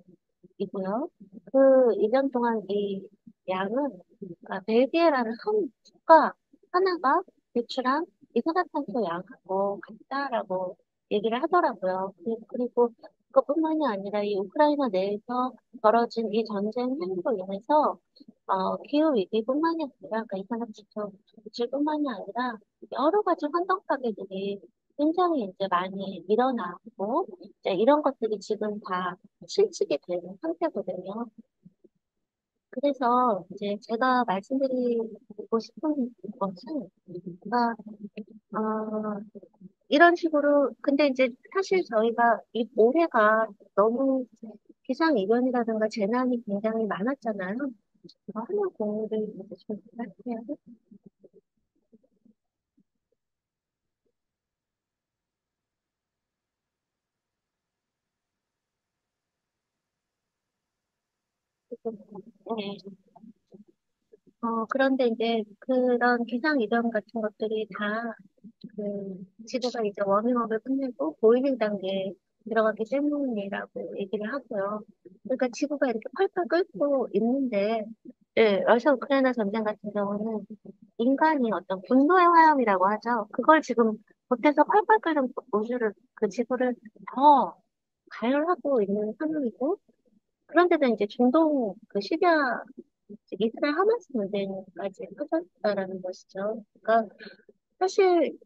이고요. 그 1년 동안 이 양은 벨기에라는 한 국가 하나가 배출한 이산화탄소 양하고 같다라고 얘기를 하더라고요. 그리고 그것뿐만이 아니라 이 우크라이나 내에서 벌어진 이 전쟁 행위로 인해서 기후 위기뿐만이 아니라 그러니까 이산화탄소 배출뿐만이 아니라 여러 가지 환경 파괴들이 굉장히 이제 많이 일어나고 이제 이런 것들이 지금 다 실직이 되는 상태거든요. 그래서 이제 제가 말씀드리고 싶은 것은, 그러니까, 어, 이런 식으로, 근데 이제 사실 저희가 이 올해가 너무 기상이변이라든가 재난이 굉장히 많았잖아요. 하는 공유를 이제 좀 부탁해요. 네. 그런데 이제 그런 기상이변 같은 것들이 다 지구가 이제 워밍업을 끝내고 보이링 단계에 들어가기 때문이라고 얘기를 하고요. 그러니까 지구가 이렇게 펄펄 끓고 있는데, 예, 러시아 우크라이나 전쟁 같은 경우는 인간이 어떤 분노의 화염이라고 하죠. 그걸 지금 보태서 펄펄 끓는 우주를, 그 지구를 더 가열하고 있는 상황이고, 그런데도 이제 중동 그 시리아 이스라엘 하마스 문제까지 터졌다라는 것이죠. 그러니까 사실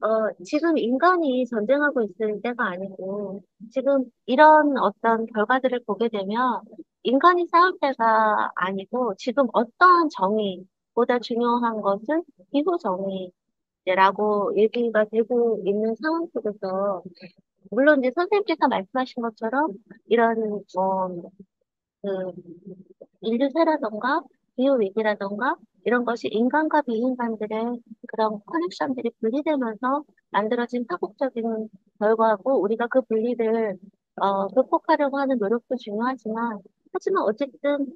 지금 인간이 전쟁하고 있을 때가 아니고 지금 이런 어떤 결과들을 보게 되면 인간이 싸울 때가 아니고 지금 어떠한 정의보다 중요한 것은 기후 정의라고 얘기가 되고 있는 상황 속에서 물론 이제 선생님께서 말씀하신 것처럼 이런 그 인류세라던가 기후위기라던가 이런 것이 인간과 비인간들의 그런 커넥션들이 분리되면서 만들어진 파국적인 결과고 우리가 그 분리를 극복하려고 하는 노력도 중요하지만 하지만 어쨌든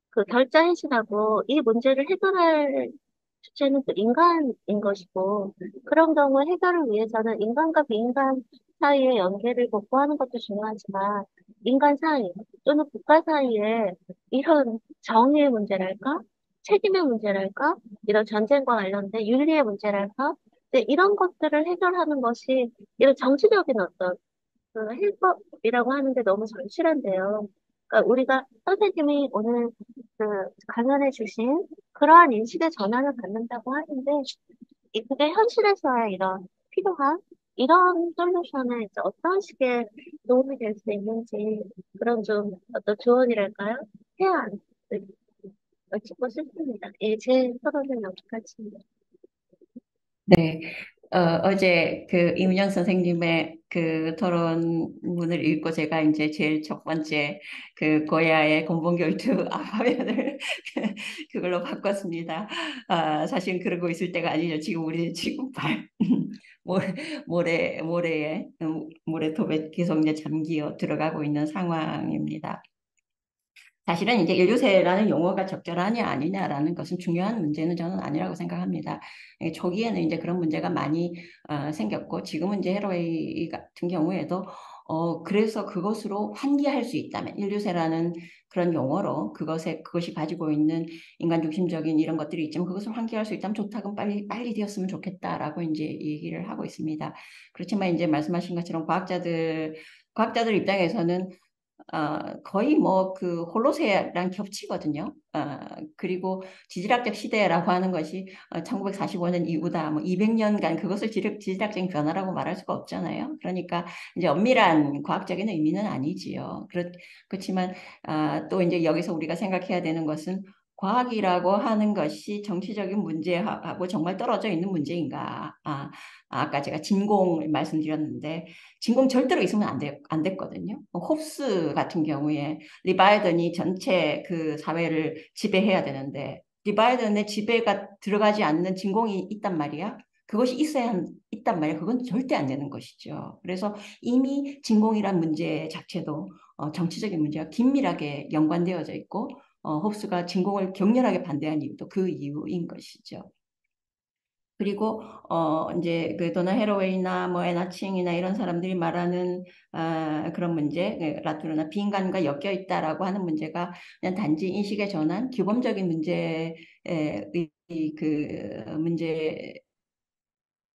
그 결자해지라고 이 문제를 해결할 주체는 또 인간인 것이고 그런 경우 해결을 위해서는 인간과 비인간 사이의 연계를 복구하는 것도 중요하지만 인간 사이 또는 국가 사이에 이런 정의의 문제랄까 책임의 문제랄까 이런 전쟁과 관련된 윤리의 문제랄까 네, 이런 것들을 해결하는 것이 이런 정치적인 어떤 그 해법이라고 하는데 너무 절실한데요. 그러니까 우리가 선생님이 오늘 그 강연해 주신 그러한 인식의 전환을 갖는다고 하는데 그게 현실에서의 이런 필요한 이런 솔루션에 이제 어떤 식의 도움이 될 수 있는지 그런 좀 어떤 조언이랄까요? 해안을 여쭙고 싶습니다. 예, 제 토론은 여기까지입니다. 네, 어제 그 이문영 선생님의 그 토론문을 읽고 제가 이제 제일 첫 번째 그 고야의 공본교육 화면을 그걸로 바꿨습니다. 사실 그러고 있을 때가 아니죠. 지금 우리 지금 모래, 모래톱에 계속 이제 잠기어 들어가고 있는 상황입니다. 사실은 이제 인류세라는 용어가 적절하냐 아니냐라는 것은 중요한 문제는 저는 아니라고 생각합니다. 초기에는 이제 그런 문제가 많이 생겼고 지금은 이제 헤로이 같은 경우에도 그래서 그것으로 환기할 수 있다면 인류세라는 그런 용어로 그것이 가지고 있는 인간 중심적인 이런 것들이 있지만 그것을 환기할 수 있다면 좋다 그럼 빨리 되었으면 좋겠다라고 이제 얘기를 하고 있습니다. 그렇지만 이제 말씀하신 것처럼 과학자들 입장에서는 거의 뭐 그 홀로세랑 겹치거든요. 그리고 지질학적 시대라고 하는 것이 1945년 이후다, 뭐 200년간 그것을 지질학적인 변화라고 말할 수가 없잖아요. 그러니까 이제 엄밀한 과학적인 의미는 아니지요. 그렇지만 또 이제 여기서 우리가 생각해야 되는 것은 과학이라고 하는 것이 정치적인 문제하고 정말 떨어져 있는 문제인가? 아까 제가 진공을 말씀드렸는데 진공 절대로 있으면 안 됐거든요. 홉스 같은 경우에 리바이던이 전체 그 사회를 지배해야 되는데 리바이던의 지배가 들어가지 않는 진공이 있단 말이야. 그것이 있단 말이야. 그건 절대 안 되는 것이죠. 그래서 이미 진공이란 문제 자체도 정치적인 문제와 긴밀하게 연관되어져 있고 홉스가 진공을 격렬하게 반대한 이유도 그 이유인 것이죠. 그리고 이제 그 도나 해로웨이나 뭐 에나칭이나 이런 사람들이 말하는 그런 문제, 라투르나 비인간과 엮여 있다라고 하는 문제가 그냥 단지 인식의 전환, 규범적인 문제의 그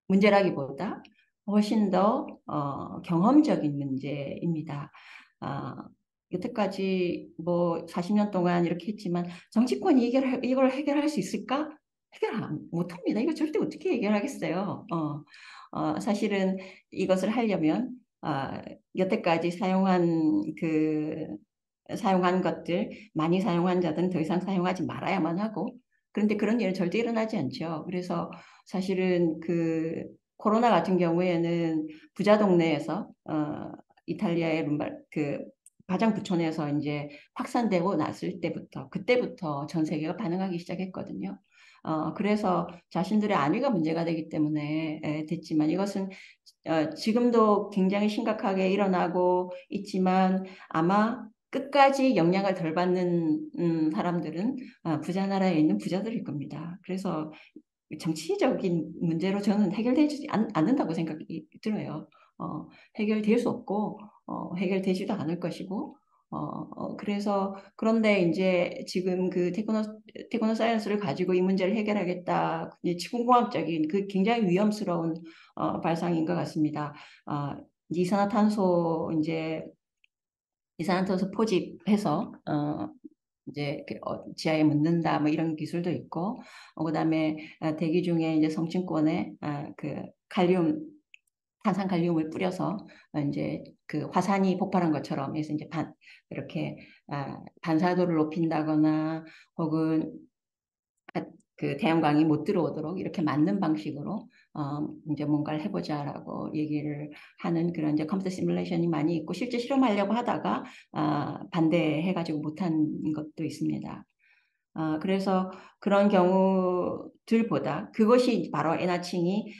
문제라기보다 훨씬 더 경험적인 문제입니다. 아, 여태까지 뭐 40년 동안 이렇게 했지만 정치권이 이걸 해결할 수 있을까? 못합니다. 이거 절대 어떻게 해결하겠어요. 사실은 이것을 하려면 여태까지 사용한 것들, 많이 사용한 자들은 더 이상 사용하지 말아야만 하고, 그런데 그런 일은 절대 일어나지 않죠. 그래서 사실은 그 코로나 같은 경우에는 부자 동네에서 이탈리아의 그 가장 부촌에서 이제 확산되고 났을 때부터 그때부터 전 세계가 반응하기 시작했거든요. 그래서 자신들의 안위가 문제가 되기 때문에 됐지만 이것은 지금도 굉장히 심각하게 일어나고 있지만 아마 끝까지 영향을 덜 받는 사람들은 부자 나라에 있는 부자들일 겁니다. 그래서 정치적인 문제로 저는 해결되지 않는다고 생각이 들어요. 해결될 수 없고 해결되지도 않을 것이고 그래서 그런데 이제 지금 그 테크노 사이언스를 가지고 이 문제를 해결하겠다. 치공공학적인 그 굉장히 위험스러운 발상인 것 같습니다. 어, 이제 이산화탄소 포집해서 이제 지하에 묻는다 뭐 이런 기술도 있고 그다음에 대기 중에 이제 성층권에 그 탄산 칼륨을 뿌려서 이제 그 화산이 폭발한 것처럼 해서 이제 이렇게 반사도를 높인다거나 혹은 그 태양광이 못 들어오도록 이렇게 맞는 방식으로 이제 뭔가를 해보자라고 얘기를 하는 그런 이제 컴퓨터 시뮬레이션이 많이 있고 실제 실험하려고 하다가 반대해가지고 못한 것도 있습니다. 그래서 그런 경우들보다 그것이 바로 에나칭이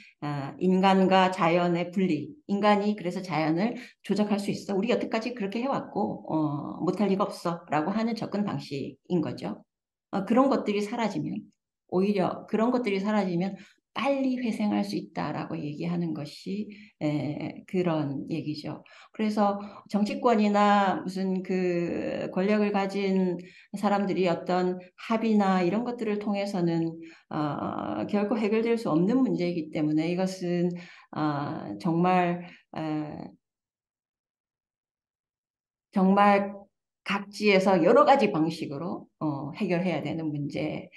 인간과 자연의 분리, 인간이 그래서 자연을 조작할 수 있어. 우리 여태까지 그렇게 해왔고 못할 리가 없어라고 하는 접근 방식인 거죠. 오히려 그런 것들이 사라지면 빨리 회생할 수 있다라고 얘기하는 것이 그런 얘기죠. 그래서 정치권이나 무슨 그 권력을 가진 사람들이 어떤 합의나 이런 것들을 통해서는 결코 해결될 수 없는 문제이기 때문에 이것은 정말 정말 각지에서 여러 가지 방식으로 해결해야 되는 문제,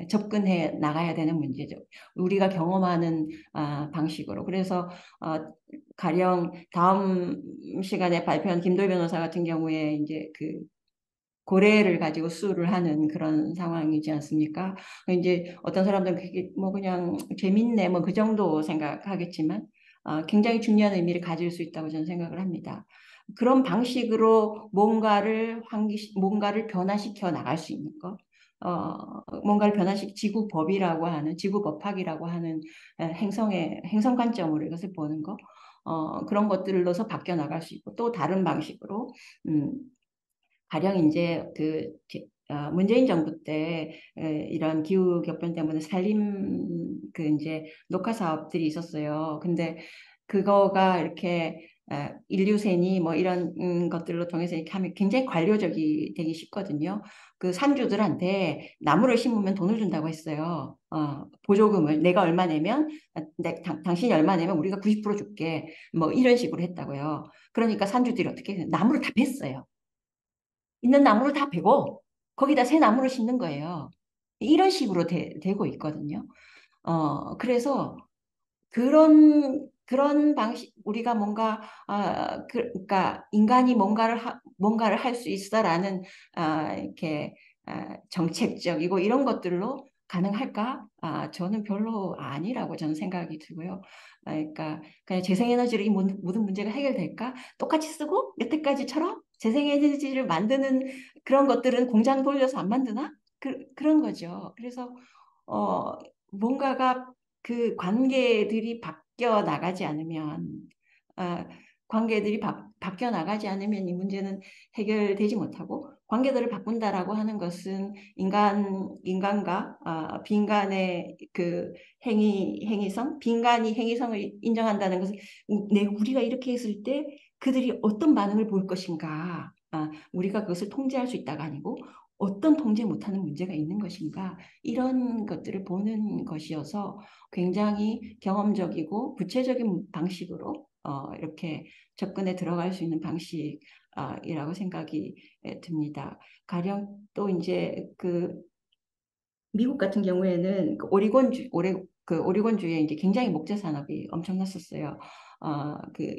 접근해 나가야 되는 문제죠. 우리가 경험하는 방식으로. 그래서 가령 다음 시간에 발표한 김도희 변호사 같은 경우에 이제 그 고래를 가지고 수를 하는 그런 상황이지 않습니까? 이제 어떤 사람들은 그게 뭐 그냥 재밌네 뭐 그 정도 생각하겠지만 굉장히 중요한 의미를 가질 수 있다고 저는 생각을 합니다. 그런 방식으로 뭔가를 변화시켜 나갈 수 있는 것. 뭔가를 지구법학이라고 하는 행성 관점으로 이것을 보는 것. 그런 것들로서 바뀌어 나갈 수 있고 또 다른 방식으로 음, 가령 이제 문재인 정부 때 이런 기후 격변 때문에 그 이제 녹화 사업들이 있었어요. 근데 그거가 이렇게 인류세니 뭐 이런 것들로 통해서 이렇게 하면 굉장히 관료적이 되기 쉽거든요. 그 산주들한테 나무를 심으면 돈을 준다고 했어요. 보조금을 내가 얼마 내면 당신이 얼마 내면 우리가 90% 줄게. 뭐 이런 식으로 했다고요. 그러니까 산주들이 어떻게 해요? 나무를 다 뺐어요. 있는 나무를 다 베고 거기다 새 나무를 심는 거예요. 이런 식으로 되고 있거든요. 그래서 그런 방식, 우리가 그러니까 인간이 뭔가를 할 수 있어라는, 이렇게, 정책적이고 이런 것들로 가능할까? 저는 별로 아니라고 저는 생각이 들고요. 그러니까, 그냥 재생에너지로 이 모든 문제가 해결될까? 똑같이 쓰고, 여태까지처럼 재생에너지를 만드는 그런 것들은 공장 돌려서 안 만드나? 그런 거죠. 그래서, 어, 뭔가가 그 관계들이 바뀌어 나가지 않으면 아, 바뀌어 나가지 않으면 이 문제는 해결되지 못하고 관계들을 바꾼다라고 하는 것은 인간과 빈간의 그 행위성, 빈간이 행위성을 인정한다는 것은 우리가 이렇게 했을 때 그들이 어떤 반응을 보일 것인가. 우리가 그것을 통제할 수 있다가 아니고 어떤 통제 못하는 문제가 있는 것인가. 이런 것들을 보는 것이어서 굉장히 경험적이고 구체적인 방식으로 이렇게 접근에 들어갈 수 있는 방식이라고 생각이 듭니다. 가령 또 이제 그 미국 같은 경우에는 그 오리곤주에 이제 굉장히 목재 산업이 엄청났었어요. 그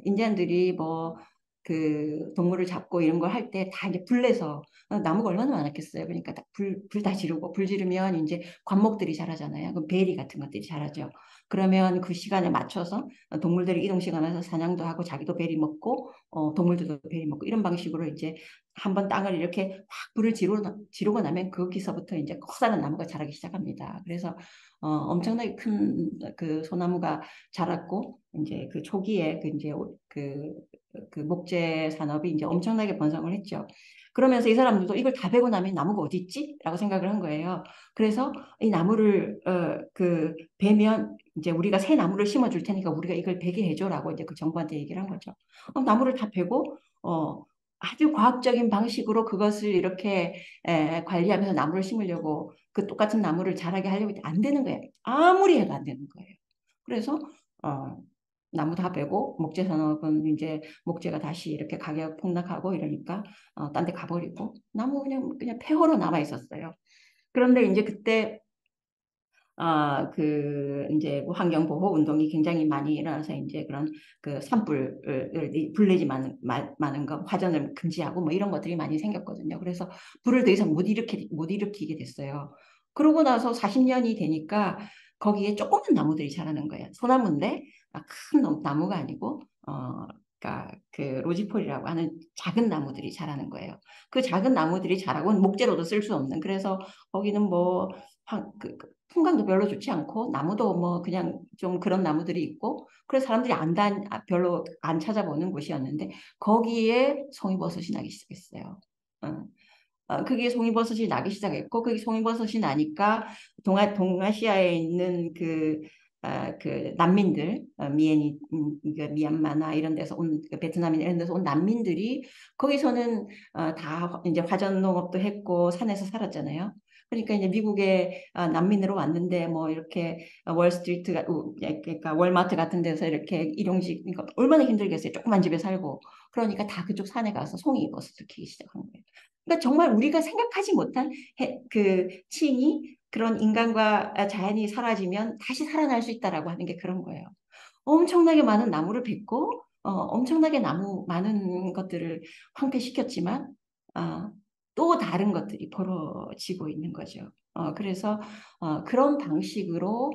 인디안들이 뭐 그 동물을 잡고 이런 걸 할 때 다 이제 불내서 나무가 얼마나 많았겠어요. 그러니까 불 다 지르고 불 지르면 이제 관목들이 자라잖아요. 그 베리 같은 것들이 자라죠. 그러면 그 시간에 맞춰서 동물들이 이동 시간에서 사냥도 하고 자기도 베리 먹고 동물들도 베리 먹고 이런 방식으로 이제 한번 땅을 이렇게 확 불을 지르고 나면 거기서부터 이제 커다란 나무가 자라기 시작합니다. 그래서 엄청나게 큰 그 소나무가 자랐고 이제 그 초기에 그 목재 산업이 이제 엄청나게 번성을 했죠. 그러면서 이 사람들도 이걸 다 베고 나면 나무가 어디 있지? 라고 생각을 한 거예요. 그래서 이 나무를 그 베면 이제 우리가 새 나무를 심어줄 테니까 우리가 이걸 베게 해줘라고 이제 그 정부한테 얘기를 한 거죠. 나무를 다 베고 아주 과학적인 방식으로 그것을 이렇게 관리하면서 나무를 심으려고 그 똑같은 나무를 자라게 하려고 했는데 안 되는 거예요. 아무리 해도 안 되는 거예요. 그래서 어, 나무 다 베고 목재 산업은 이제 목재가 다시 이렇게 가격 폭락하고 이러니까 딴 데 가버리고 나무 그냥 폐허로 남아 있었어요. 그런데 이제 그때 이제 뭐 환경보호 운동이 굉장히 많이 일어나서 이제 그런 그 산불을 불내지 많은 거, 화전을 금지하고 뭐 이런 것들이 많이 생겼거든요. 그래서 불을 더 이상 못 일으키게 됐어요. 그러고 나서 40년이 되니까 거기에 조그만 나무들이 자라는 거예요. 소나무인데 큰 나무가 아니고 그러니까 그 로지폴이라고 하는 작은 나무들이 자라는 거예요. 그 작은 나무들이 자라고 목재로도 쓸 수 없는 그래서 거기는 뭐 풍광도 별로 좋지 않고 나무도 뭐 그냥 좀 그런 나무들이 있고 그래서 사람들이 별로 안 찾아보는 곳이었는데 거기에 송이버섯이 나기 시작했어요. 어. 그게 송이버섯이 나기 시작했고 그게 송이버섯이 나니까 동아시아에 있는 그 난민들 미얀마나 이런 데서 그 베트남이나 이런 데서 온 난민들이 거기서는 다 이제 화전 농업도 했고 산에서 살았잖아요. 그러니까 이제 미국에 난민으로 왔는데 뭐 이렇게 그러니까 월마트 같은 데서 이렇게 일용직 그러니까 얼마나 힘들겠어요. 조그만 집에 살고 그러니까 다 그쪽 산에 가서 송이버섯을 키기 시작한 거예요. 그러니까 정말 우리가 생각하지 못한 그 칭이 그런 인간과 자연이 사라지면 다시 살아날 수 있다라고 하는 게 그런 거예요. 엄청나게 많은 나무를 뱉고 엄청나게 많은 것들을 황폐시켰지만 어, 또 다른 것들이 벌어지고 있는 거죠. 그래서 그런 방식으로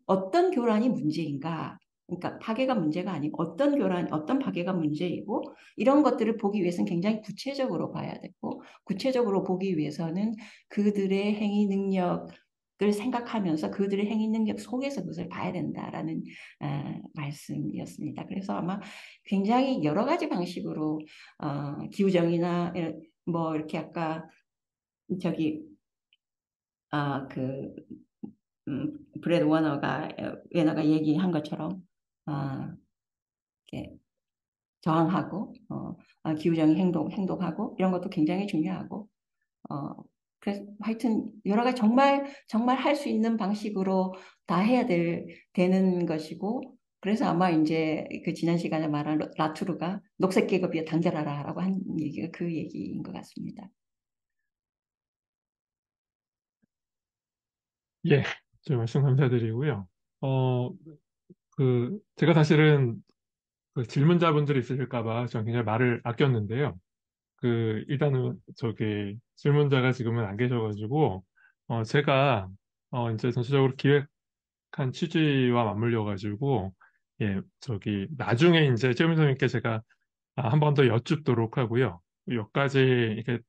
어떤 교란이 문제인가? 그러니까 파괴가 문제가 아니고 어떤 파괴가 문제이고 이런 것들을 보기 위해서는 굉장히 구체적으로 봐야 되고 구체적으로 보기 위해서는 그들의 행위 능력을 생각하면서 그들의 행위 능력 속에서 그것을 봐야 된다라는 말씀이었습니다. 그래서 아마 굉장히 여러 가지 방식으로 기후정의나 뭐 이렇게 아까 저기 그 브래드 워너가 얘기한 것처럼 이렇게 저항하고 기후정의 행동하고 이런 것도 굉장히 중요하고 어, 그래서 하여튼 여러 가지 정말 정말 할 수 있는 방식으로 다 되는 것이고 그래서 아마 이제 그 지난 시간에 말한 라투르가 녹색 계급이 단결하라라고 한 얘기가 그 얘기인 것 같습니다. 예, 좀 말씀 감사드리고요. 어, 제가 사실은 그 질문자분들이 있으실까 봐 전 굉장히 말을 아꼈는데요. 일단은 질문자가 지금은 안 계셔가지고, 제가, 이제 전체적으로 기획한 취지와 맞물려가지고, 예, 나중에 이제 최민 선생님께 제가 한 번 더 여쭙도록 하고요. 몇 가지, 이렇게,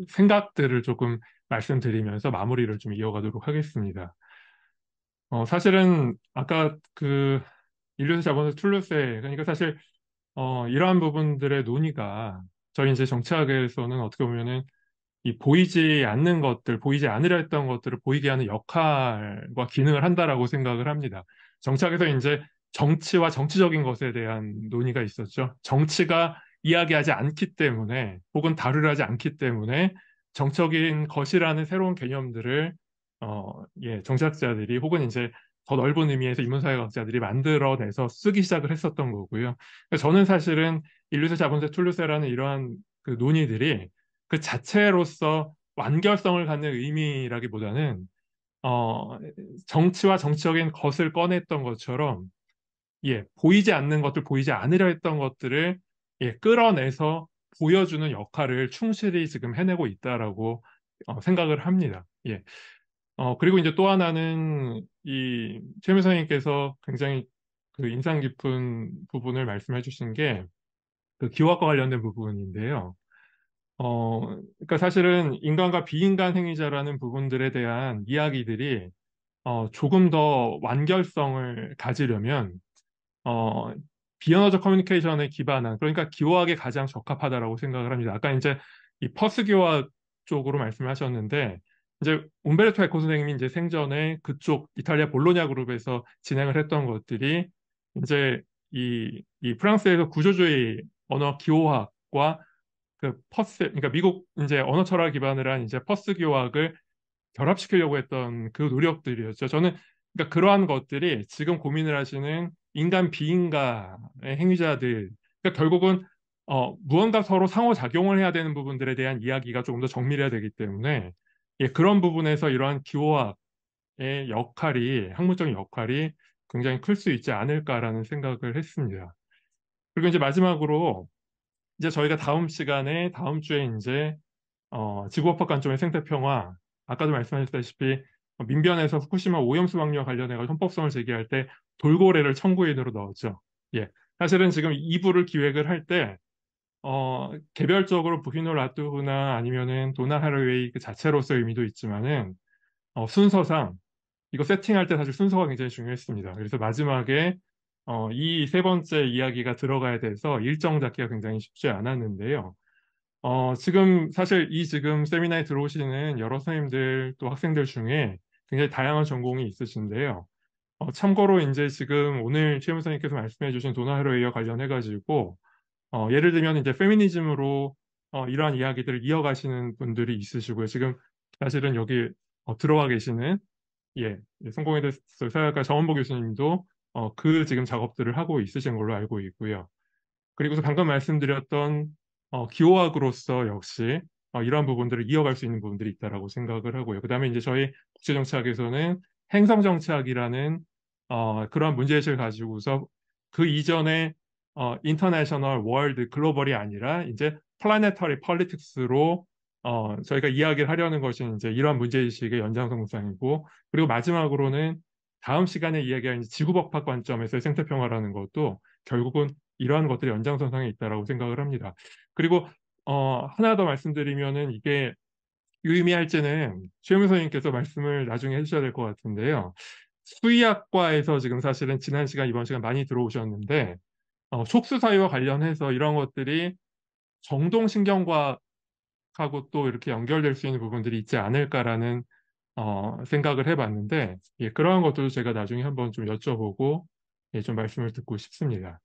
생각들을 조금 말씀드리면서 마무리를 좀 이어가도록 하겠습니다. 사실은 아까 인류에서 자본의 툴루세, 그러니까 사실 이러한 부분들의 논의가 저희 이제 정치학에서는 어떻게 보면은 이 보이지 않는 것들, 보이지 않으려 했던 것들을 보이게 하는 역할과 기능을 한다라고 생각을 합니다. 정치학에서 이제 정치와 정치적인 것에 대한 논의가 있었죠. 정치가 이야기하지 않기 때문에 혹은 다루지 않기 때문에 정적인 것이라는 새로운 개념들을 정치학자들이 혹은 이제 더 넓은 의미에서 인문사회학자들이 만들어내서 쓰기 시작을 했었던 거고요. 그러니까 저는 사실은 인류세 자본세 툴루세라는 이러한 그 논의들이 그 자체로서 완결성을 갖는 의미라기보다는 어, 정치와 정치적인 것을 꺼냈던 것처럼 보이지 않는 것들, 보이지 않으려 했던 것들을 끌어내서 보여주는 역할을 충실히 지금 해내고 있다라고 생각을 합니다. 그리고 이제 또 하나는 이 최미 선생님께서 굉장히 그 인상 깊은 부분을 말씀해 주신 게 그 기호학과 관련된 부분인데요. 그러니까 사실은 인간과 비인간 행위자라는 부분들에 대한 이야기들이 조금 더 완결성을 가지려면 어, 비언어적 커뮤니케이션에 기반한 그러니까 기호학에 가장 적합하다라고 생각을 합니다. 아까 이제 이 퍼스 기호학 쪽으로 말씀하셨는데 이제 umberto 에코 선생님이 이제 생전에 그쪽 이탈리아 볼로냐 그룹에서 진행을 했던 것들이 이제 이 프랑스에서 구조주의 언어 기호학과 그 퍼스 그러니까 미국 이제 언어 철학 기반을 한 이제 퍼스 기호학을 결합시키려고 했던 그 노력들이었죠. 저는 그러니까 그러한 것들이 지금 고민을 하시는 인간 비인간의 행위자들, 그러니까 결국은 무언가 서로 상호작용을 해야 되는 부분들에 대한 이야기가 조금 더 정밀해야 되기 때문에 그런 부분에서 이러한 기호학의 역할이 학문적인 역할이 굉장히 클 수 있지 않을까라는 생각을 했습니다. 그리고 이제 마지막으로 이제 저희가 다음 시간에 다음 주에 이제 지구업학 관점의 생태평화, 아까도 말씀하셨다시피 민변에서 후쿠시마 오염수 방류와 관련해서 헌법성을 제기할 때 돌고래를 청구인으로 넣었죠. 예. 사실은 지금 2부를 기획을 할 때, 개별적으로 부히노 라투흐나 아니면은 도나 하루웨이 그 자체로서의 의미도 있지만은, 순서상, 이거 세팅할 때 사실 순서가 굉장히 중요했습니다. 그래서 마지막에, 이 세 번째 이야기가 들어가야 돼서 일정 잡기가 굉장히 쉽지 않았는데요. 지금 사실 이 지금 세미나에 들어오시는 여러 선생님들 또 학생들 중에 굉장히 다양한 전공이 있으신데요. 참고로 이제 지금 오늘 최무 선생님께서 말씀해 주신 도나 하루웨이와 관련해가지고 예를 들면 이제 페미니즘으로 이러한 이야기들을 이어가시는 분들이 있으시고요. 지금 사실은 여기 들어와 계시는 성공회 대해서 사회학과 정원보 교수님도 그 지금 작업들을 하고 있으신 걸로 알고 있고요. 그리고서 방금 말씀드렸던 기호학으로서 역시 이러한 부분들을 이어갈 수 있는 부분들이 있다라고 생각을 하고요. 그다음에 이제 저희 국제정치학에서는 행성정치학이라는 그러한 문제의식을 가지고서 그 이전에 인터내셔널 월드 글로벌이 아니라 이제 플래네터리 폴리틱스로 저희가 이야기를 하려는 것이 이제 이러한 문제의식의 연장선상이고 그리고 마지막으로는 다음 시간에 이야기할 지구법학 관점에서의 생태평화라는 것도 결국은 이러한 것들이 연장선상에 있다라고 생각을 합니다. 그리고 하나 더 말씀드리면은 이게 유의미할지는 최영민 선생님께서 말씀을 나중에 해주셔야 될 것 같은데요. 수의학과에서 지금 사실은 지난 시간, 이번 시간 많이 들어오셨는데 촉수사유와 관련해서 이런 것들이 정동신경과학하고 또 이렇게 연결될 수 있는 부분들이 있지 않을까라는 생각을 해봤는데 그러한 것들도 제가 나중에 한번 좀 여쭤보고 좀 말씀을 듣고 싶습니다.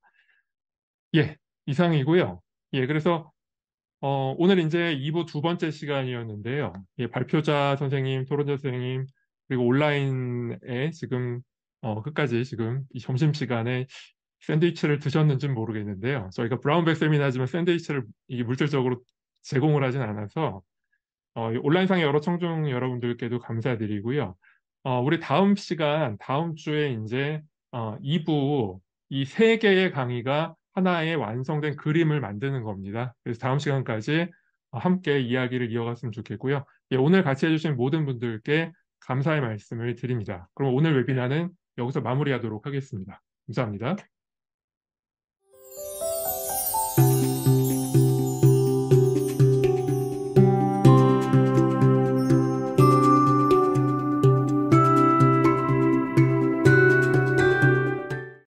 이상이고요. 그래서 오늘 이제 2부 두 번째 시간이었는데요. 발표자 선생님, 토론자 선생님, 그리고 온라인에 지금 끝까지 지금 이 점심시간에 샌드위치를 드셨는지는 모르겠는데요. 저희가 브라운백 세미나지만 샌드위치를 이게 물질적으로 제공을 하진 않아서 온라인상의 여러 청중 여러분들께도 감사드리고요. 우리 다음 시간, 다음 주에 이제 2부 이 세 개의 강의가 하나의 완성된 그림을 만드는 겁니다. 그래서 다음 시간까지 함께 이야기를 이어갔으면 좋겠고요. 오늘 같이 해주신 모든 분들께 감사의 말씀을 드립니다. 그럼 오늘 웨비나는 여기서 마무리하도록 하겠습니다. 감사합니다.